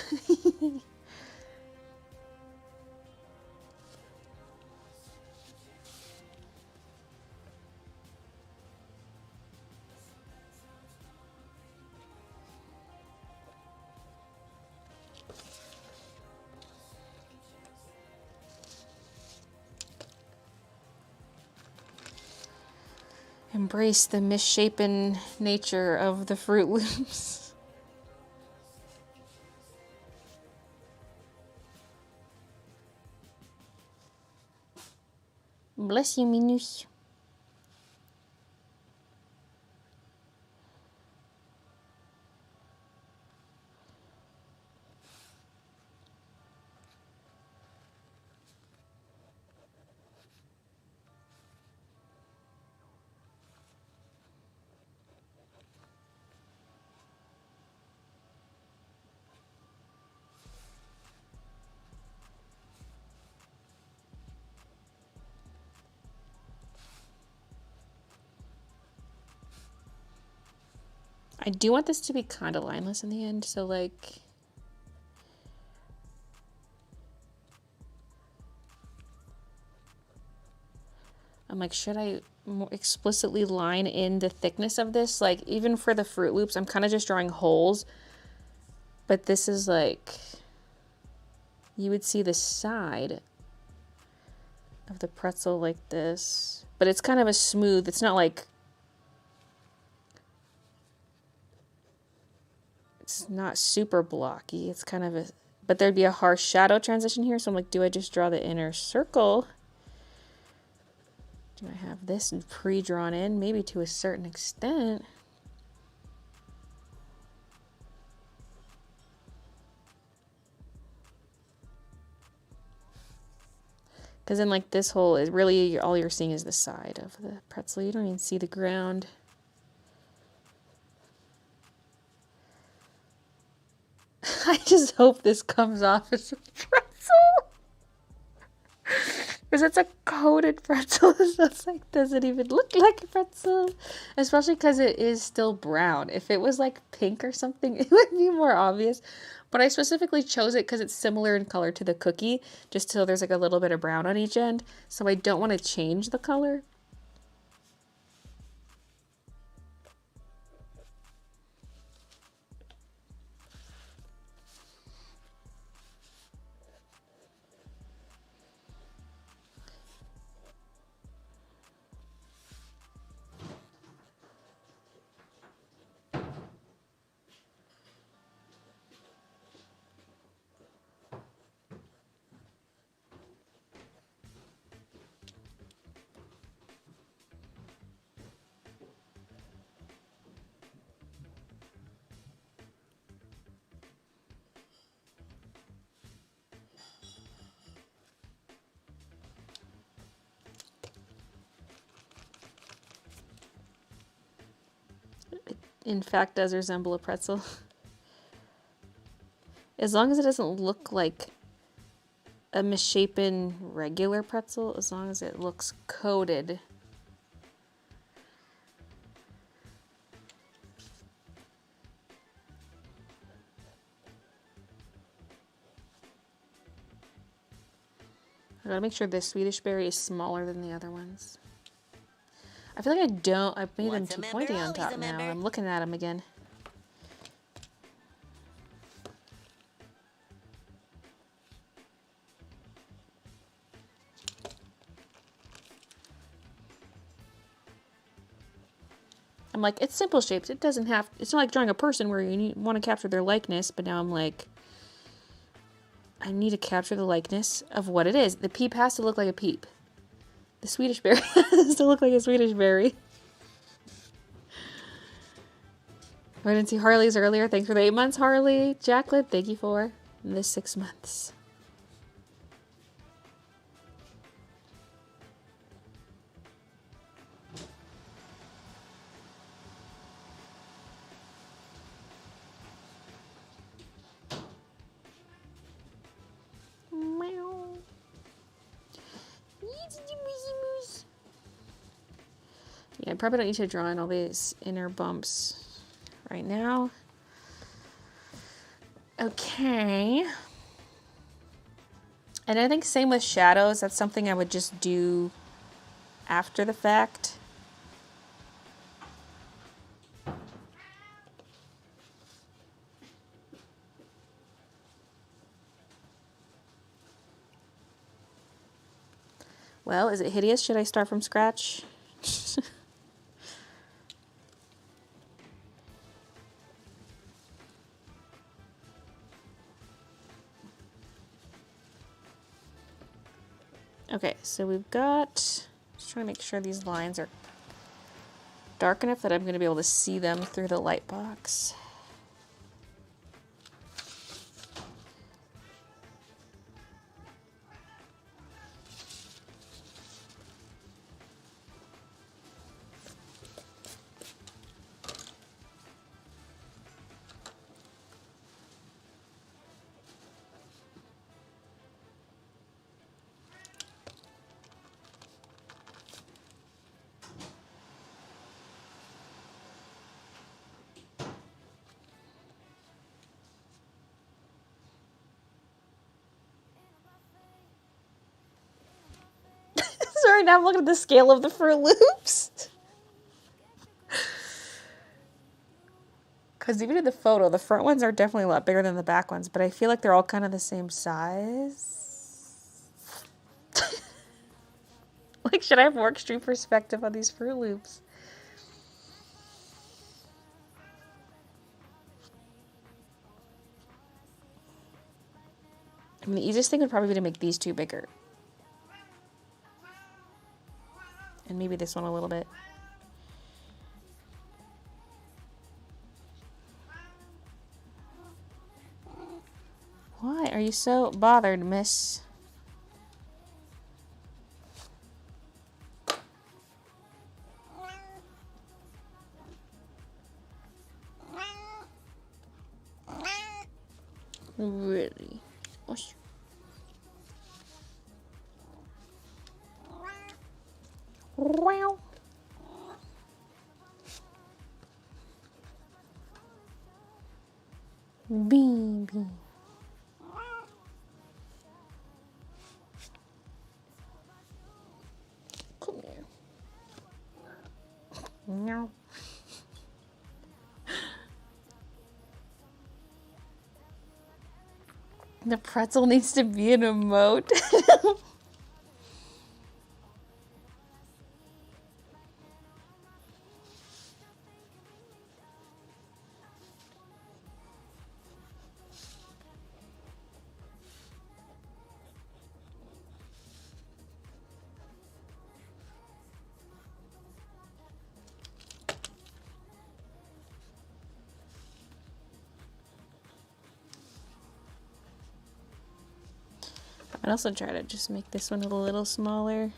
Embrace the misshapen nature of the Fruit Loops. Bless you, Minus. I do want this to be kind of lineless in the end, so like... I'm like, should I more explicitly line in the thickness of this? Like, even for the Fruit Loops, I'm kind of just drawing holes. But this is like... You would see the side of the pretzel like this. But it's kind of a smooth, it's not like... It's not super blocky. It's kind of a... But there'd be a harsh shadow transition here. So I'm like, do I just draw the inner circle? Do I have this pre-drawn in? Maybe to a certain extent. Because then like this hole is really all you're seeing is the side of the pretzel. You don't even see the ground. I just hope this comes off as a pretzel. Because it's a coated pretzel, so it's like, doesn't even look like a pretzel. Especially because it is still brown. If it was like pink or something, it would be more obvious. But I specifically chose it because it's similar in color to the cookie, just so there's like a little bit of brown on each end. So I don't want to change the color. In fact, does resemble a pretzel. As long as it doesn't look like a misshapen regular pretzel, as long as it looks coated. I gotta make sure this Swedish berry is smaller than the other ones. I feel like I've made them
Once a
too
member,
pointy on
always
top
a
now.
member.
I'm looking at them again. I'm like, it's simple shapes. It doesn't have, it's not like drawing a person where you want to capture their likeness, but now I'm like, I need to capture the likeness of what it is. The peep has to look like a peep. The Swedish berry has to look like a Swedish berry. I didn't see Harley's earlier. Thanks for the 8 months, Harley. Jacqueline, thank you for the 6 months. Yeah, I probably don't need to draw in all these inner bumps right now. Okay. And I think same with shadows. That's something I would just do after the fact. Well, is it hideous? Should I start from scratch? Okay, so we've got, just trying to make sure these lines are dark enough that I'm going to be able to see them through the light box. Sorry, now I'm looking at the scale of the Fruit Loops. Because even in the photo, the front ones are definitely a lot bigger than the back ones, but I feel like they're all kind of the same size. Like, should I have more extreme perspective on these Fruit Loops? I mean, the easiest thing would probably be to make these two bigger. And maybe this one a little bit. Why are you so bothered, miss? Really? Osh. Wow. Baby. Come here. No. The pretzel needs to be an emote. I'd also try to just make this one a little smaller.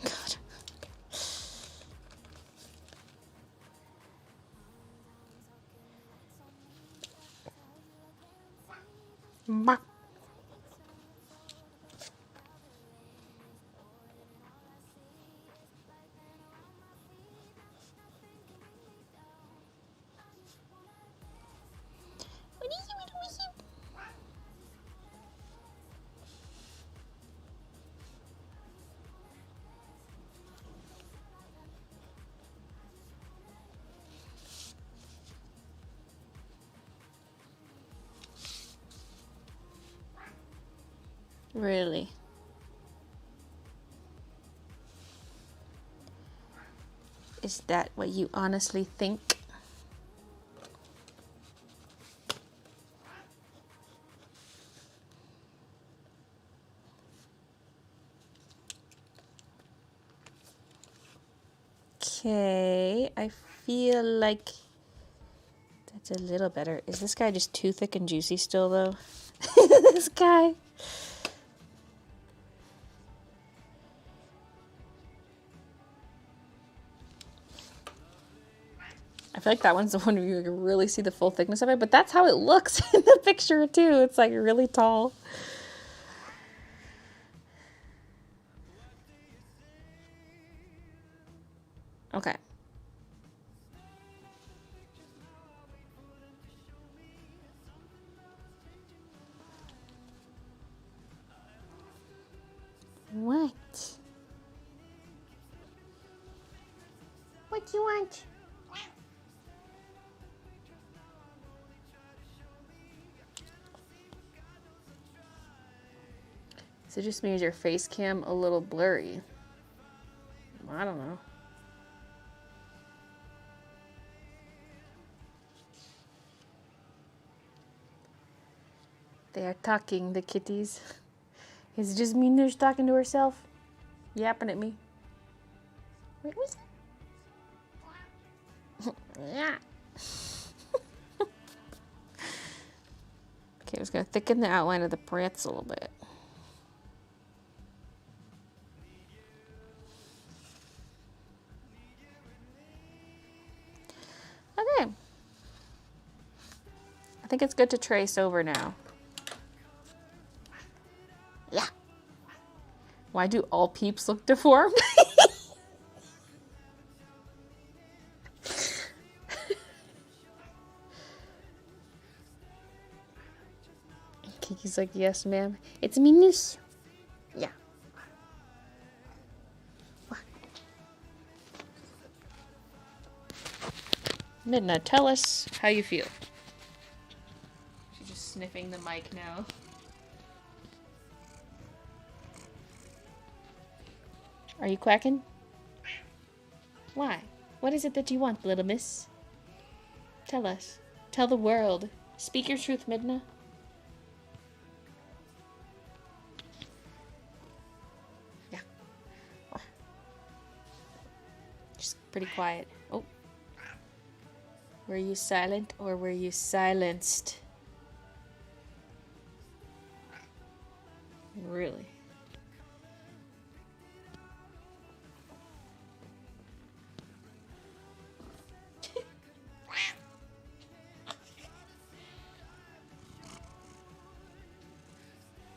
God. Bop. Really? Is that what you honestly think? Okay, I feel like that's a little better. Is this guy just too thick and juicy still, though? This guy. I feel like that one's the one where you can really see the full thickness of it, but that's how it looks in the picture, too. It's like really tall. Okay. What? What you want? So it just means your face cam a little blurry. I don't know. They are talking, the kitties. Is it just me Noosh talking to herself? Yapping at me? Wait, what's that? Yeah. Okay, I was going to thicken the outline of the brats a little bit. Okay. I think it's good to trace over now. Yeah. Why do all Peeps look deformed? Kiki's like, yes, ma'am. It's me, Noosh. Yeah. Midna, tell us how you feel. She's just sniffing the mic now. Are you quacking? Why? What is it that you want, little miss? Tell us. Tell the world. Speak your truth, Midna. Yeah. Just pretty quiet. Oh. Were you silent or were you silenced? Really?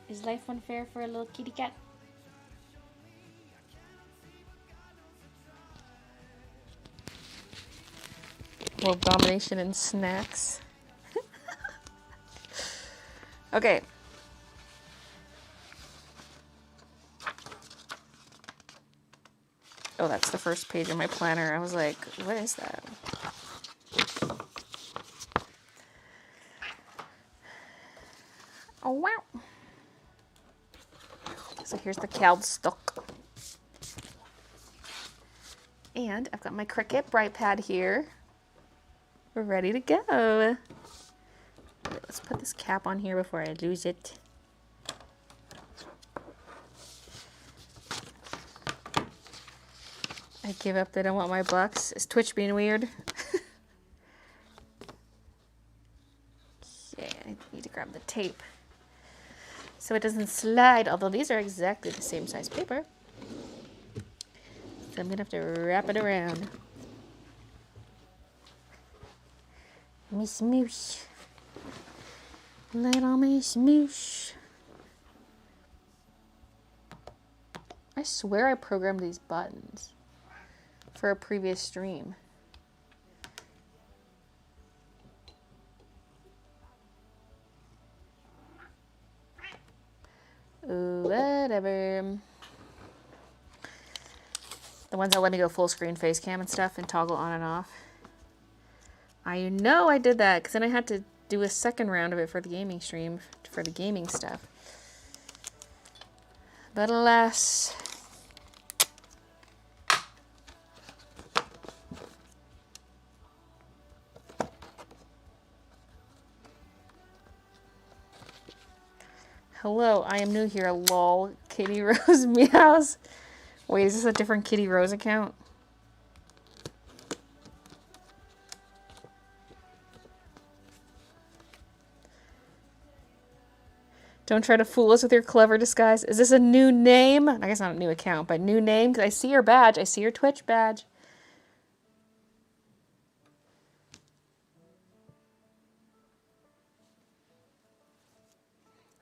Is life unfair for a little kitty cat? World domination and snacks. Okay. Oh, that's the first page of my planner. I was like, what is that? Oh, wow. So here's the caldstock. And I've got my Cricut Bright Pad here. We're ready to go. Okay, let's put this cap on here before I lose it. I give up that I want my box. Is Twitch being weird? Okay, I need to grab the tape so it doesn't slide, although these are exactly the same size paper. So I'm gonna have to wrap it around. Miss Moosh. Little Miss Moosh. I swear I programmed these buttons for a previous stream. Ooh, whatever. The ones that let me go full screen face cam and stuff and toggle on and off. I know I did that because then I had to do a second round of it for the gaming stream, for the gaming stuff. But alas. Hello, I am new here. Lol. Kitty Rose meows. Wait, is this a different Kitty Rose account? Don't try to fool us with your clever disguise. Is this a new name? I guess not a new account, but new name. Because I see your badge. I see your Twitch badge.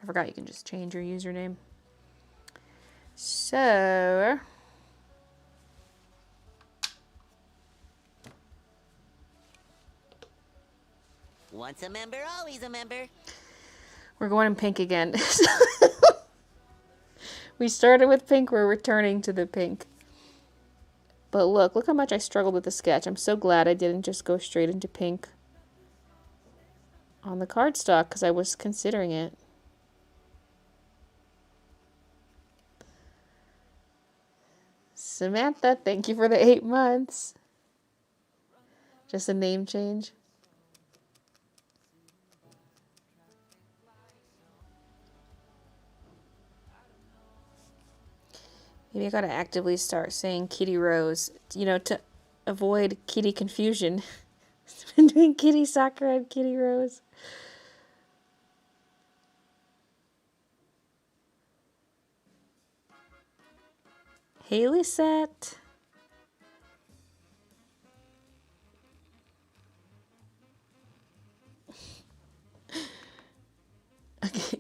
I forgot you can just change your username. So...
Once a member, always a member.
We're going in pink again. We started with pink, we're returning to the pink. But look how much I struggled with the sketch. I'm so glad I didn't just go straight into pink on the cardstock, because I was considering it. Samantha, thank you for the 8 months. Just a name change. Maybe I gotta actively start saying Kitty Rose, you know, to avoid kitty confusion between Kitty Sakura and Kitty Rose. Haley set. Okay.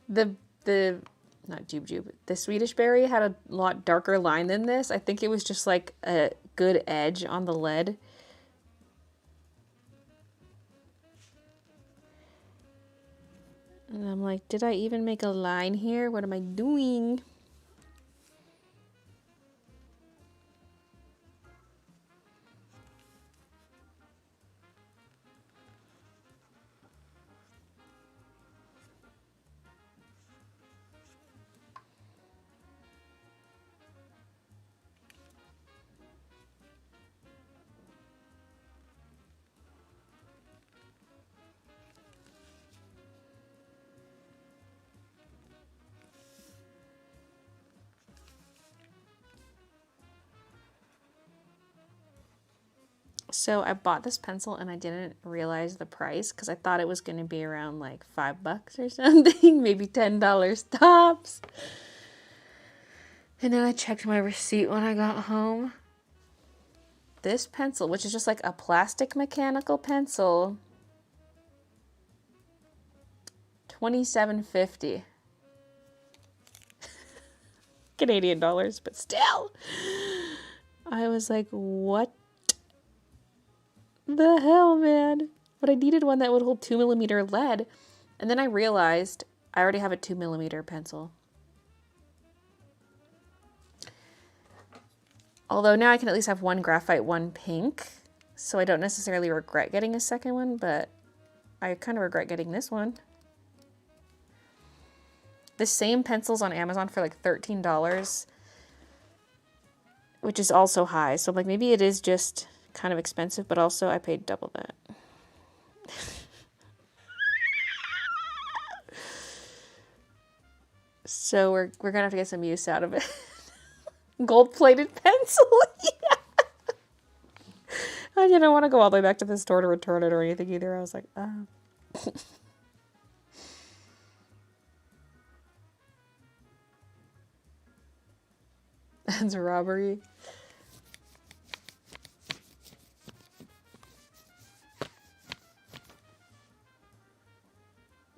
The not Jube. The Swedish berry had a lot darker line than this. I think it was just like a good edge on the lead. And I'm like, did I even make a line here? What am I doing? So I bought this pencil and I didn't realize the price because I thought it was going to be around like $5 or something, maybe $10 tops. And then I checked my receipt when I got home. This pencil, which is just like a plastic mechanical pencil, $27.50. Canadian dollars, but still. I was like, what the hell, man? But I needed one that would hold 2mm lead. And then I realized I already have a 2mm pencil. Although now I can at least have one graphite, one pink. So I don't necessarily regret getting a second one, but I kind of regret getting this one. The same pencil's on Amazon for like $13, which is also high. So I'm like, maybe it is just kind of expensive, but also I paid double that. So we're gonna have to get some use out of it. Gold-plated pencil. Yeah. I didn't want to go all the way back to the store to return it or anything either. I was like, That's robbery.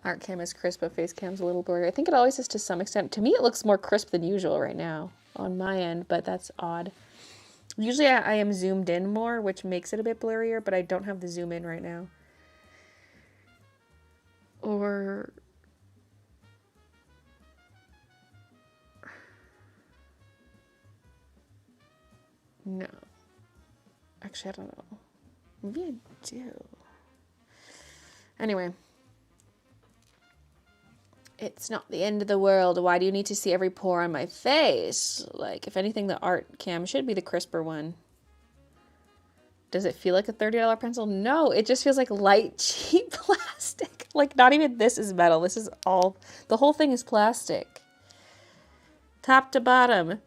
Art cam is crisp, but face cam's a little blurry. I think it always is to some extent. To me, it looks more crisp than usual right now on my end, but that's odd. Usually I am zoomed in more, which makes it a bit blurrier, but I don't have the zoom in right now. Or... no. Actually, I don't know. Maybe I do. Anyway. It's not the end of the world. Why do you need to see every pore on my face? Like, if anything, the art cam should be the crisper one. Does it feel like a $30 pencil? No, it just feels like light, cheap plastic. Like, not even this is metal. This is all, the whole thing is plastic. Top to bottom.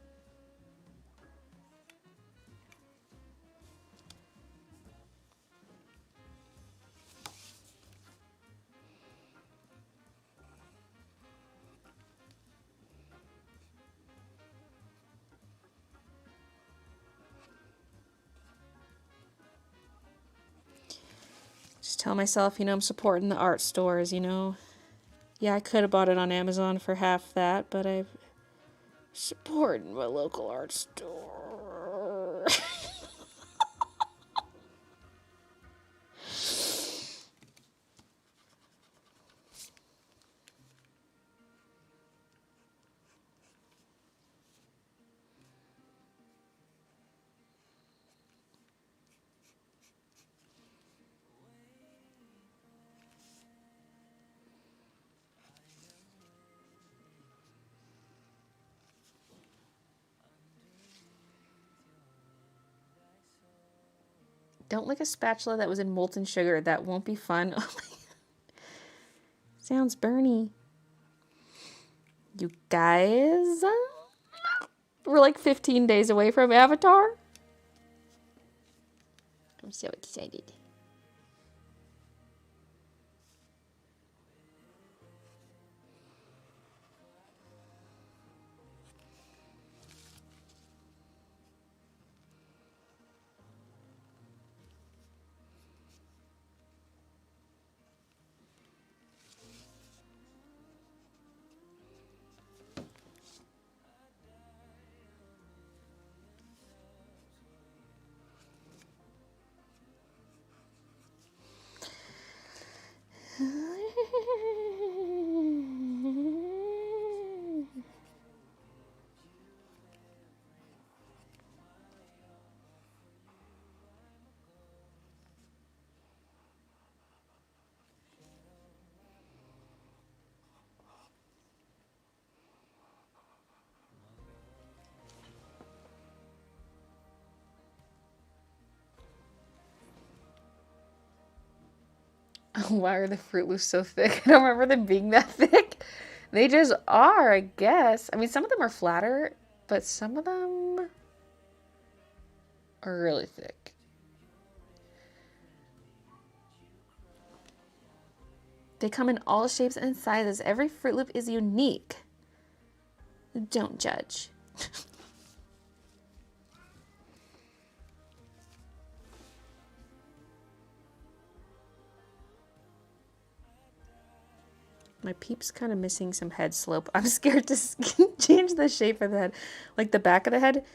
Just tell myself, you know, I'm supporting the art stores, you know. Yeah, I could have bought it on Amazon for half that, but I'm supporting my local art store. Don't lick a spatula that was in molten sugar. That won't be fun. Oh my God. Sounds burny. You guys, we're like 15 days away from Avatar. I'm so excited. Why are the Fruit Loops so thick? I don't remember them being that thick. They just are, I guess. I mean, some of them are flatter, but some of them are really thick. They come in all shapes and sizes. Every Fruit Loop is unique. Don't judge. My Peeps kind of missing some head slope. I'm scared to change the shape of the head. Like the back of the head,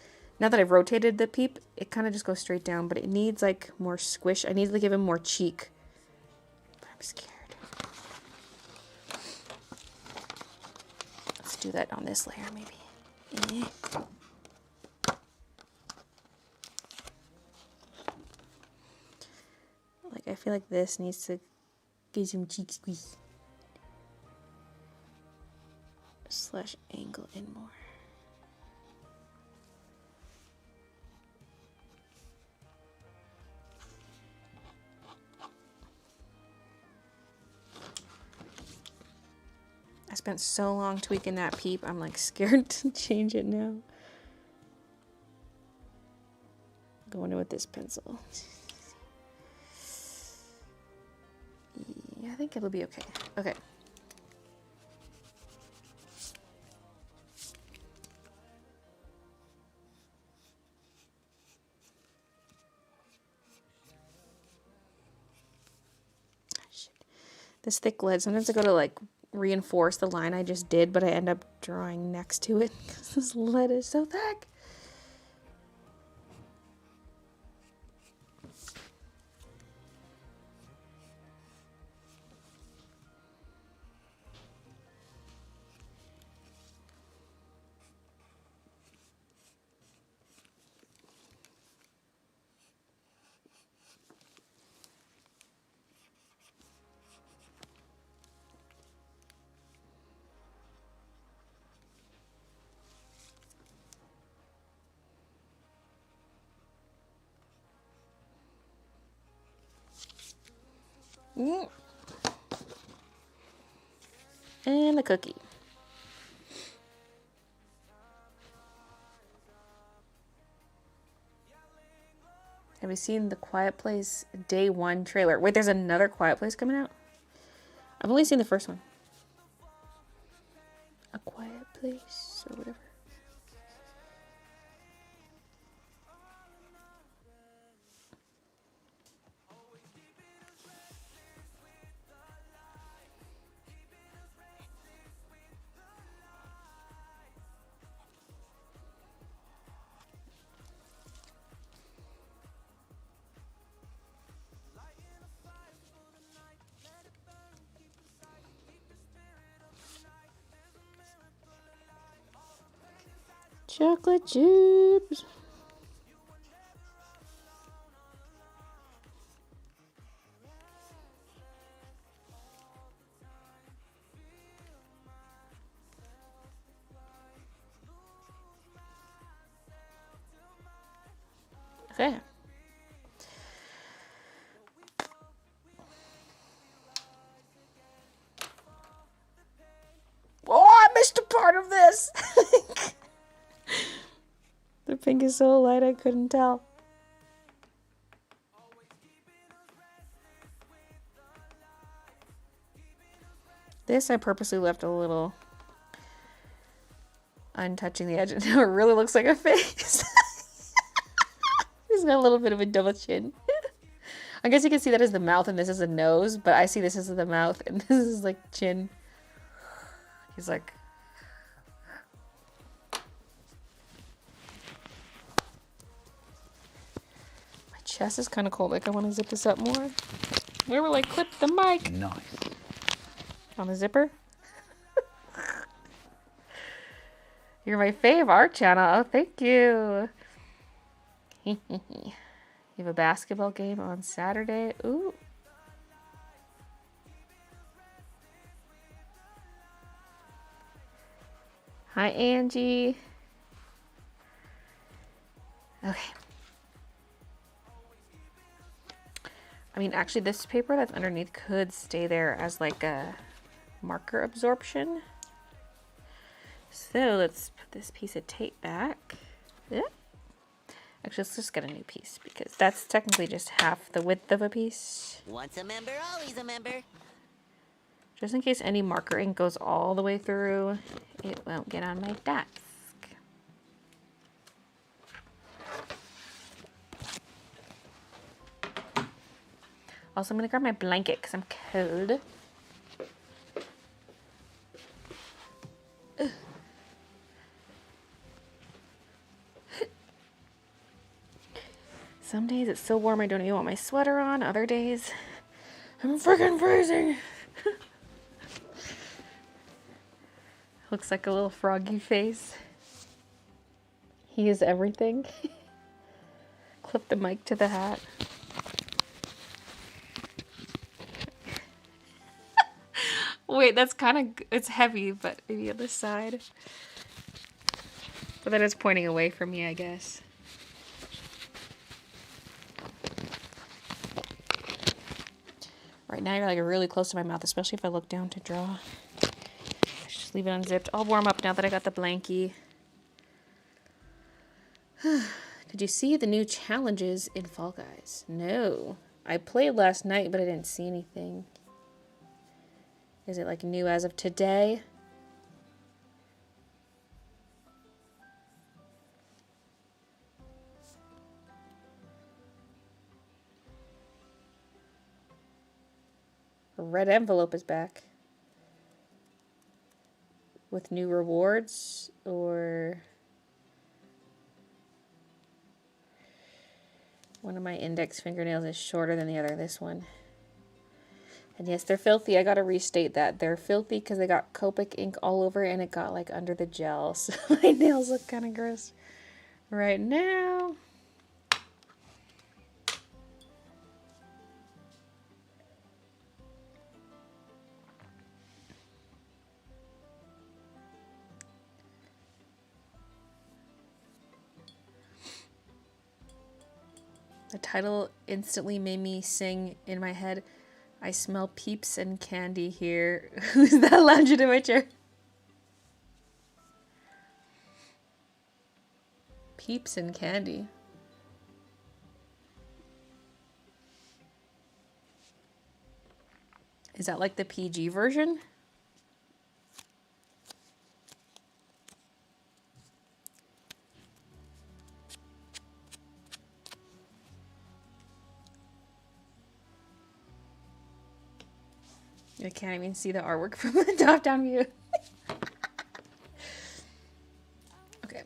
now that I've rotated the Peep, it kind of just goes straight down, but it needs like more squish. I need to give him more cheek. But I'm scared. Let's do that on this layer maybe. Like I feel like this needs to give some cheek squeeze. Slash angle in more. I spent so long tweaking that Peep, I'm like scared to change it now. Going in with this pencil. Yeah, I think it'll be okay. Okay. This thick lid, sometimes I go to like reinforce the line I just did, but I end up drawing next to it because this lid is so thick. Mm. And a cookie. Have you seen the Quiet Place Day 1 trailer? Wait, there's another Quiet Place coming out? I've only seen the first one. A Quiet Place or whatever. Chocolate chips. Okay. Oh, I missed a part of this. The pink is so light I couldn't tell. This I purposely left a little untouching the edge. Now it really looks like a face. He's got a little bit of a double chin. I guess you can see that as the mouth and this is the nose, but I see this as the mouth and this is like chin. He's like... My chest is kind of cold. Like I want to zip this up more. Where will I clip the mic?
Nice.
On the zipper? You're my fave art channel. Oh, thank you. You have a basketball game on Saturday. Ooh. Hi, Angie. Okay. I mean, actually, this paper that's underneath could stay there as like a marker absorption. So let's put this piece of tape back. Yeah. Actually, let's just get a new piece because that's technically just half the width of a piece.
Once a member, always a member.
Just in case any marker ink goes all the way through, it won't get on my desk. Also, I'm going to grab my blanket because I'm cold. Ugh. Some days it's so warm I don't even want my sweater on. Other days, I'm freaking freezing. Looks like a little froggy face. He is everything. Clip the mic to the hat. Wait, that's kind of, it's heavy, but maybe on the side. But then it's pointing away from me, I guess. Right now you're like really close to my mouth, especially if I look down to draw. I should just leave it unzipped. I'll warm up now that I got the blankie. Did you see the new challenges in Fall Guys? No. I played last night, but I didn't see anything. Is it like new as of today? A red envelope is back. With new rewards, or... One of my index fingernails is shorter than the other, this one. And yes, they're filthy. I gotta restate that. They're filthy because they got Copic ink all over and it got like under the gel. So my nails look kind of gross right now. The title instantly made me sing in my head, I smell Peeps and candy here. Who's that lounging in my chair? Peeps and candy. Is that like the PG version? I can't even see the artwork from the top-down view. Okay.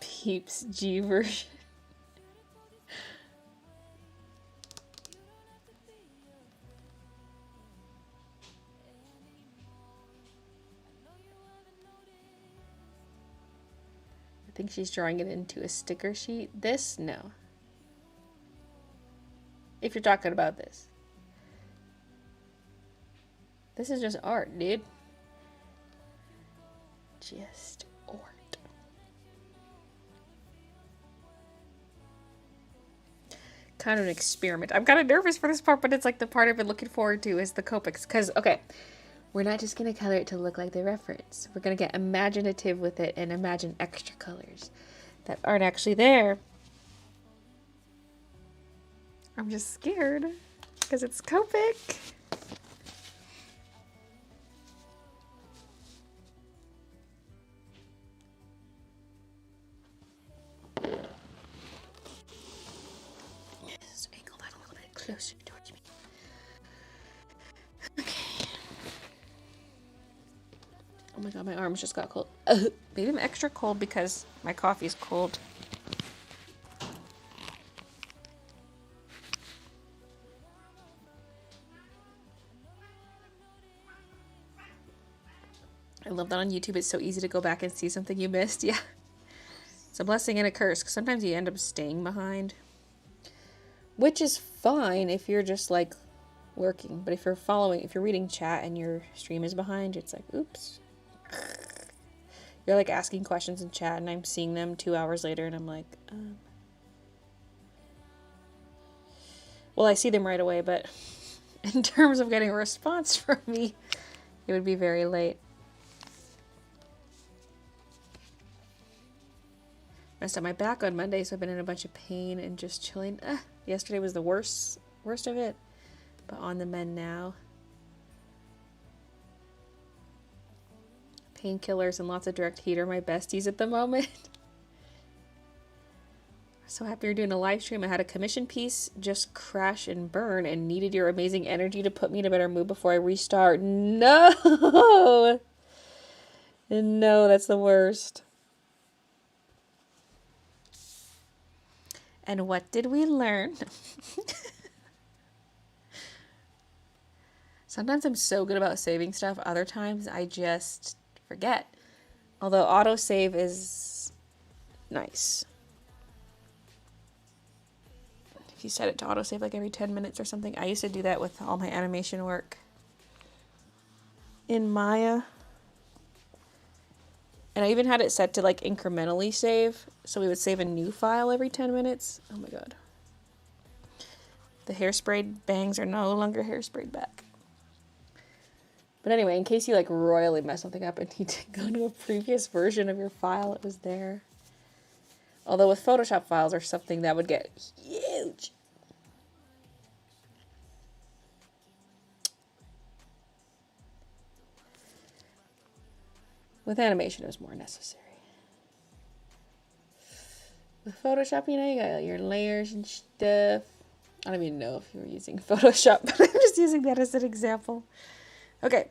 Peeps G version. I think she's drawing it into a sticker sheet. This? No. If you're talking about this. This is just art, dude. Just art. Kind of an experiment. I'm kind of nervous for this part, but it's like the part I've been looking forward to is the Copics. Because, okay, we're not just going to color it to look like the reference. We're going to get imaginative with it and imagine extra colors that aren't actually there. I'm just scared because it's Copic. Just angle that a little bit closer towards me. Okay. Oh my god, my arms just got cold. Maybe I'm extra cold because my coffee's cold. I love that on YouTube. It's so easy to go back and see something you missed. Yeah. It's a blessing and a curse because sometimes you end up staying behind. Which is fine if you're just like working. But if you're reading chat and your stream is behind, it's like, oops. You're like asking questions in chat and I'm seeing them 2 hours later and I'm like, Well, I see them right away, but in terms of getting a response from me, it would be very late. Messed up my back on Monday, so I've been in a bunch of pain and just chilling. Yesterday was the worst of it, but on the mend now. Painkillers and lots of direct heat are my besties at the moment. So happy you're doing a live stream. I had a commission piece just crash and burn and needed your amazing energy to put me in a better mood before I restart. No! No, that's the worst. And what did we learn? Sometimes I'm so good about saving stuff. Other times I just forget. Although autosave is nice. If you set it to autosave like every 10 minutes or something. I used to do that with all my animation work in Maya. And I even had it set to like incrementally save. So we would save a new file every 10 minutes. Oh my god. The hairsprayed bangs are no longer hairsprayed back. But anyway, in case you like royally mess something up and need to go to a previous version of your file, it was there. Although with Photoshop files or something that would get huge. With animation, it was more necessary. With Photoshop, you know, you got your layers and stuff. I don't even know if you were using Photoshop, but I'm just using that as an example. Okay.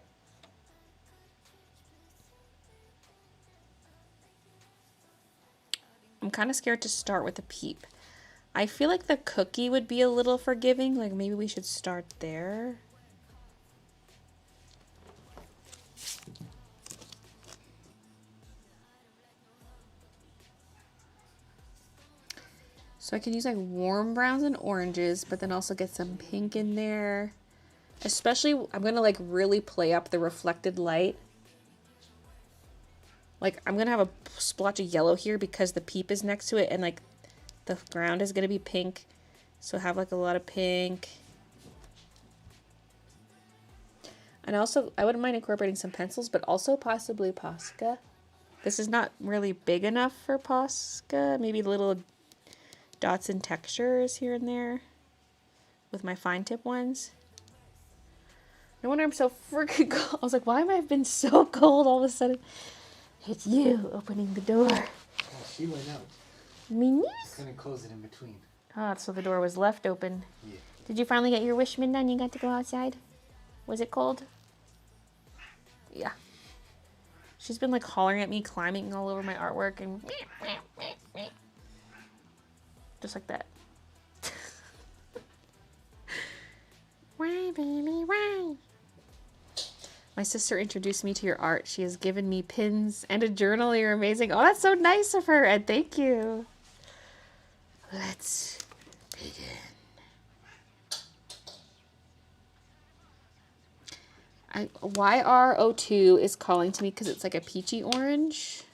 I'm kind of scared to start with a peep. I feel like the cookie would be a little forgiving. Like maybe we should start there. So I can use like warm browns and oranges, but then also get some pink in there. Especially, I'm going to like really play up the reflected light Like, I'm going to have a splotch of yellow here because the Peep is next to it, and, like, the ground is going to be pink. So have, like, a lot of pink. And also, I wouldn't mind incorporating some pencils, but also possibly Posca. This is not really big enough for Posca. Maybe little dots and textures here and there with my fine tip ones. No wonder I'm so freaking cold. I was like, why am I been so cold all of a sudden? It's you opening the door.
Oh, she went out.
Me?
Couldn't close it in between.
Oh, so the door was left open.
Yeah.
Did you finally get your wishman done? You got to go outside? Was it cold? Yeah. She's been like hollering at me, climbing all over my artwork, and just like that.
Why, baby, why?
My sister introduced me to your art. She has given me pins and a journal. You're amazing. Oh, that's so nice of her, and thank you. Let's begin. YR02 is calling to me because it's like a peachy orange.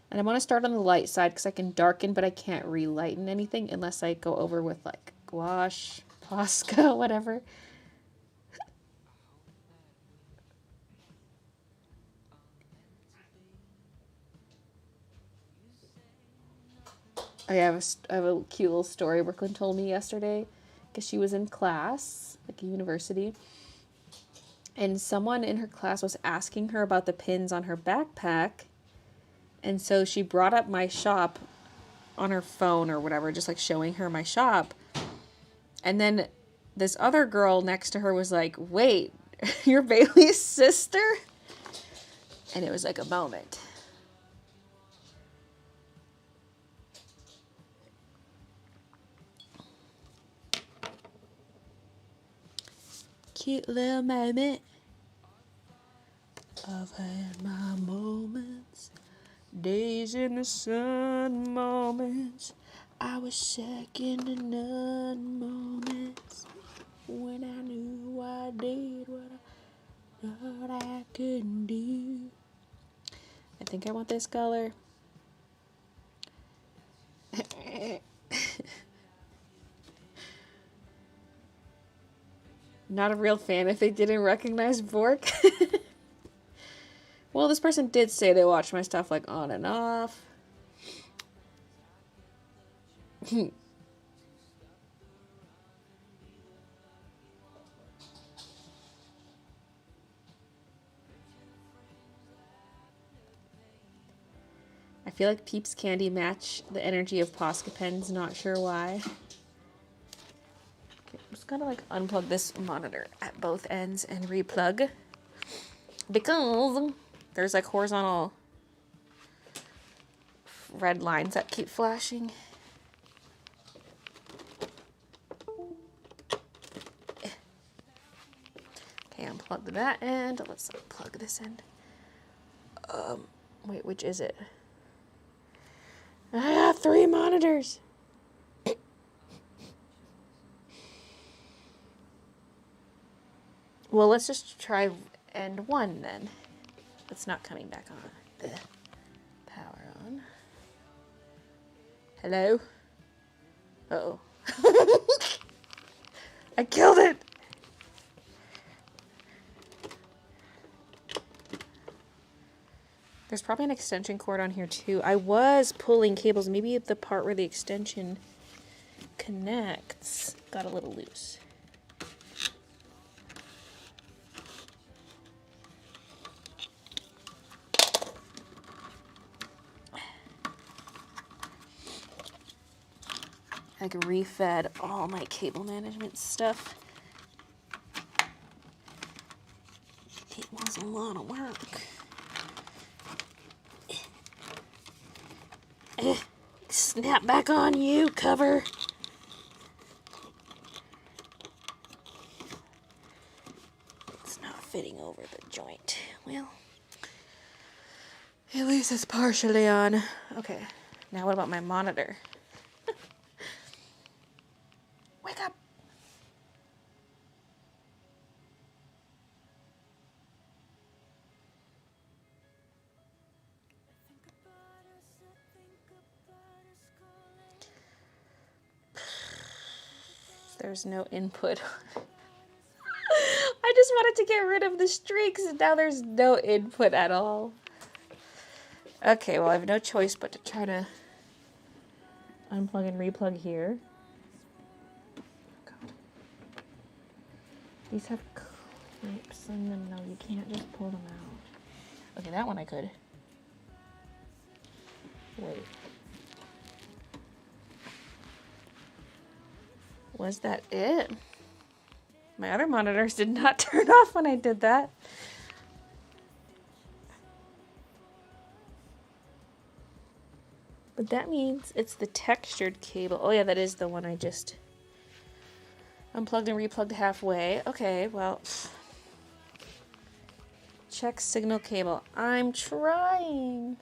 And I want to start on the light side because I can darken, but I can't relighten anything unless I go over with like gouache, Posca, whatever. I have a cute little story Brooklyn told me yesterday because she was in class, like a university, and someone in her class was asking her about the pins on her backpack, and so she brought up my shop on her phone or whatever, just like showing her my shop, and then this other girl next to her was like, wait, you're Baylee's sister? And it was like a moment. Cute little moment. I've had my moments, days in the sun moments. I was second to none moments when I knew I did what I thought I couldn't do. I think I want this color. Not a real fan if they didn't recognize Vork. Well, this person did say they watched my stuff like on and off. I feel like Peeps candy match the energy of Posca pens, not sure why. Okay, I'm just gonna like unplug this monitor at both ends and replug. Because there's like horizontal red lines that keep flashing. Okay, unplug that end. Let's unplug this end. Wait, which is it? I have 3 monitors. Well, let's just try end 1 then. It's not coming back on. Power on. Hello? Uh-oh. I killed it! There's probably an extension cord on here too. I was pulling cables. Maybe the part where the extension connects got a little loose. I refed all my cable management stuff. It was a lot of work. Snap back on you, cover. It's not fitting over the joint. Well, at least it's partially on. Okay, now what about my monitor? Wake up. There's no input. I just wanted to get rid of the streaks, and now there's no input at all. Okay, well, I have no choice but to try to unplug and replug here. Oh, God. These have clips in them. No, you can't just pull them out. Okay, that one I could. Wait. Was that it? My other monitors did not turn off when I did that. But that means it's the textured cable. Oh yeah, that is the one I just unplugged and replugged halfway. Okay, well. Check signal cable. I'm trying.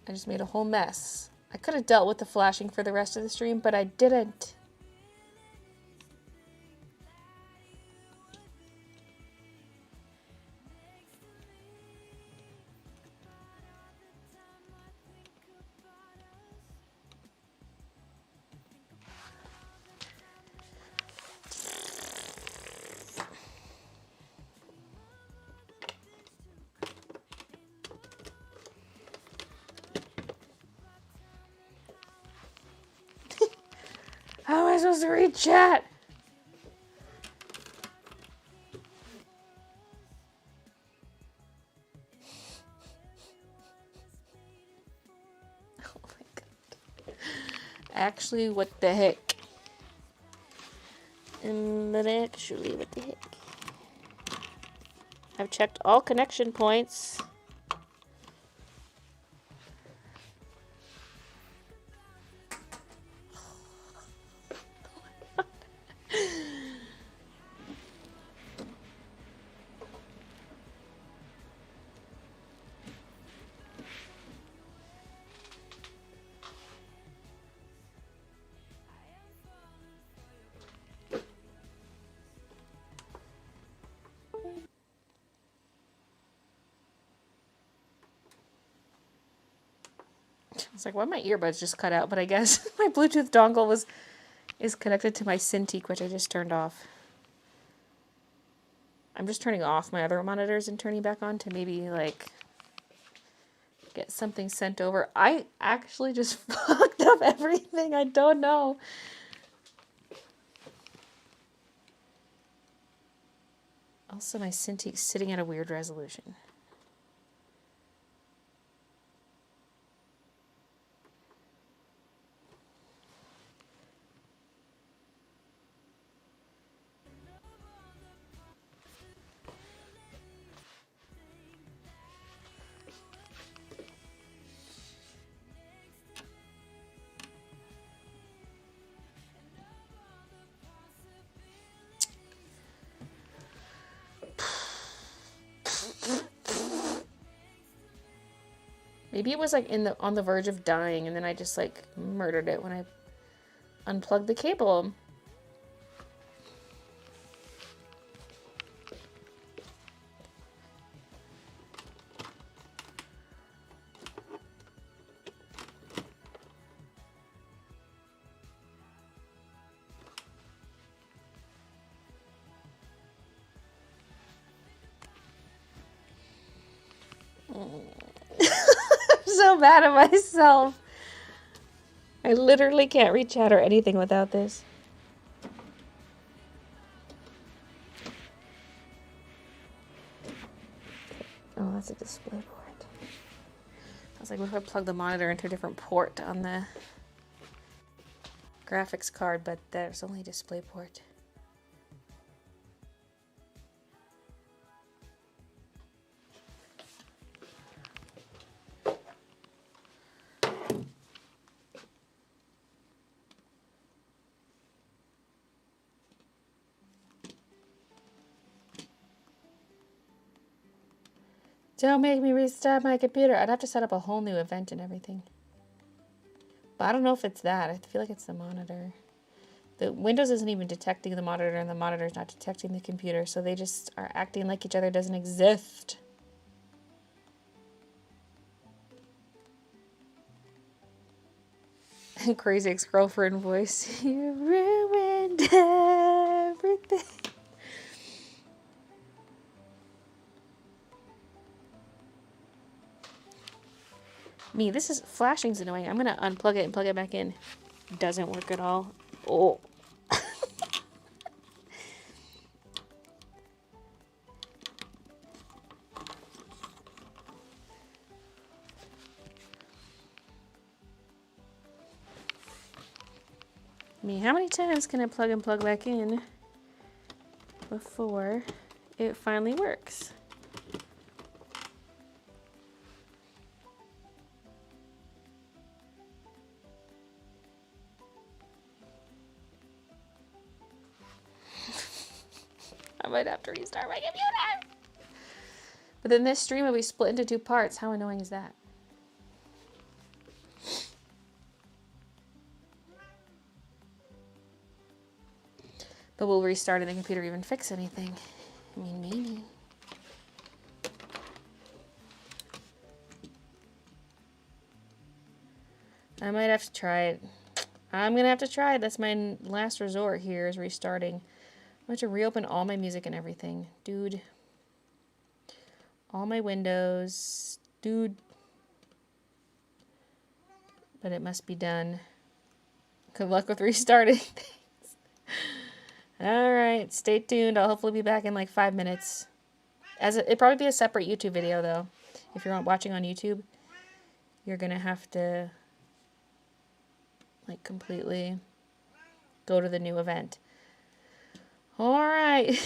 I just made a whole mess. I could have dealt with the flashing for the rest of the stream, but I didn't. How am I supposed to read chat? Oh my God. Actually, what the heck? But actually, what the heck? I've checked all connection points. It's like, why my earbuds just cut out? But I guess my Bluetooth dongle is connected to my Cintiq, which I just turned off. I'm just turning off my other monitors and turning back on to maybe like get something sent over. I actually just fucked up everything. I don't know. Also, my Cintiq's sitting at a weird resolution. Maybe it was like on the verge of dying, and then I just like murdered it when I unplugged the cable. So mad at myself. I literally can't read chat or anything without this. Oh, that's a display port. I was like, what if I plug the monitor into a different port on the graphics card, but there's only a display port. Don't make me restart my computer. I'd have to set up a whole new event and everything. But I don't know if it's that. I feel like it's the monitor. The Windows isn't even detecting the monitor, and the monitor is not detecting the computer. So they just are acting like each other doesn't exist. Crazy ex-girlfriend voice. You ruined everything. Me, this is flashing's annoying. I'm gonna unplug it and plug it back in. Doesn't work at all. Oh. Me, how many times can I plug and plug back in before it finally works? I might have to restart my computer. But then this stream will be split into 2 parts. How annoying is that? But will restarting the computer even fix anything? I mean, maybe. I might have to try it. I'm gonna have to try it. That's my last resort here, is restarting. I'm going to reopen all my music and everything. Dude. All my windows. Dude. But it must be done. Good luck with restarting things. Alright, stay tuned. I'll hopefully be back in like 5 minutes. It'd probably be a separate YouTube video though. If you're watching on YouTube, you're gonna have to like completely go to the new event. Alright.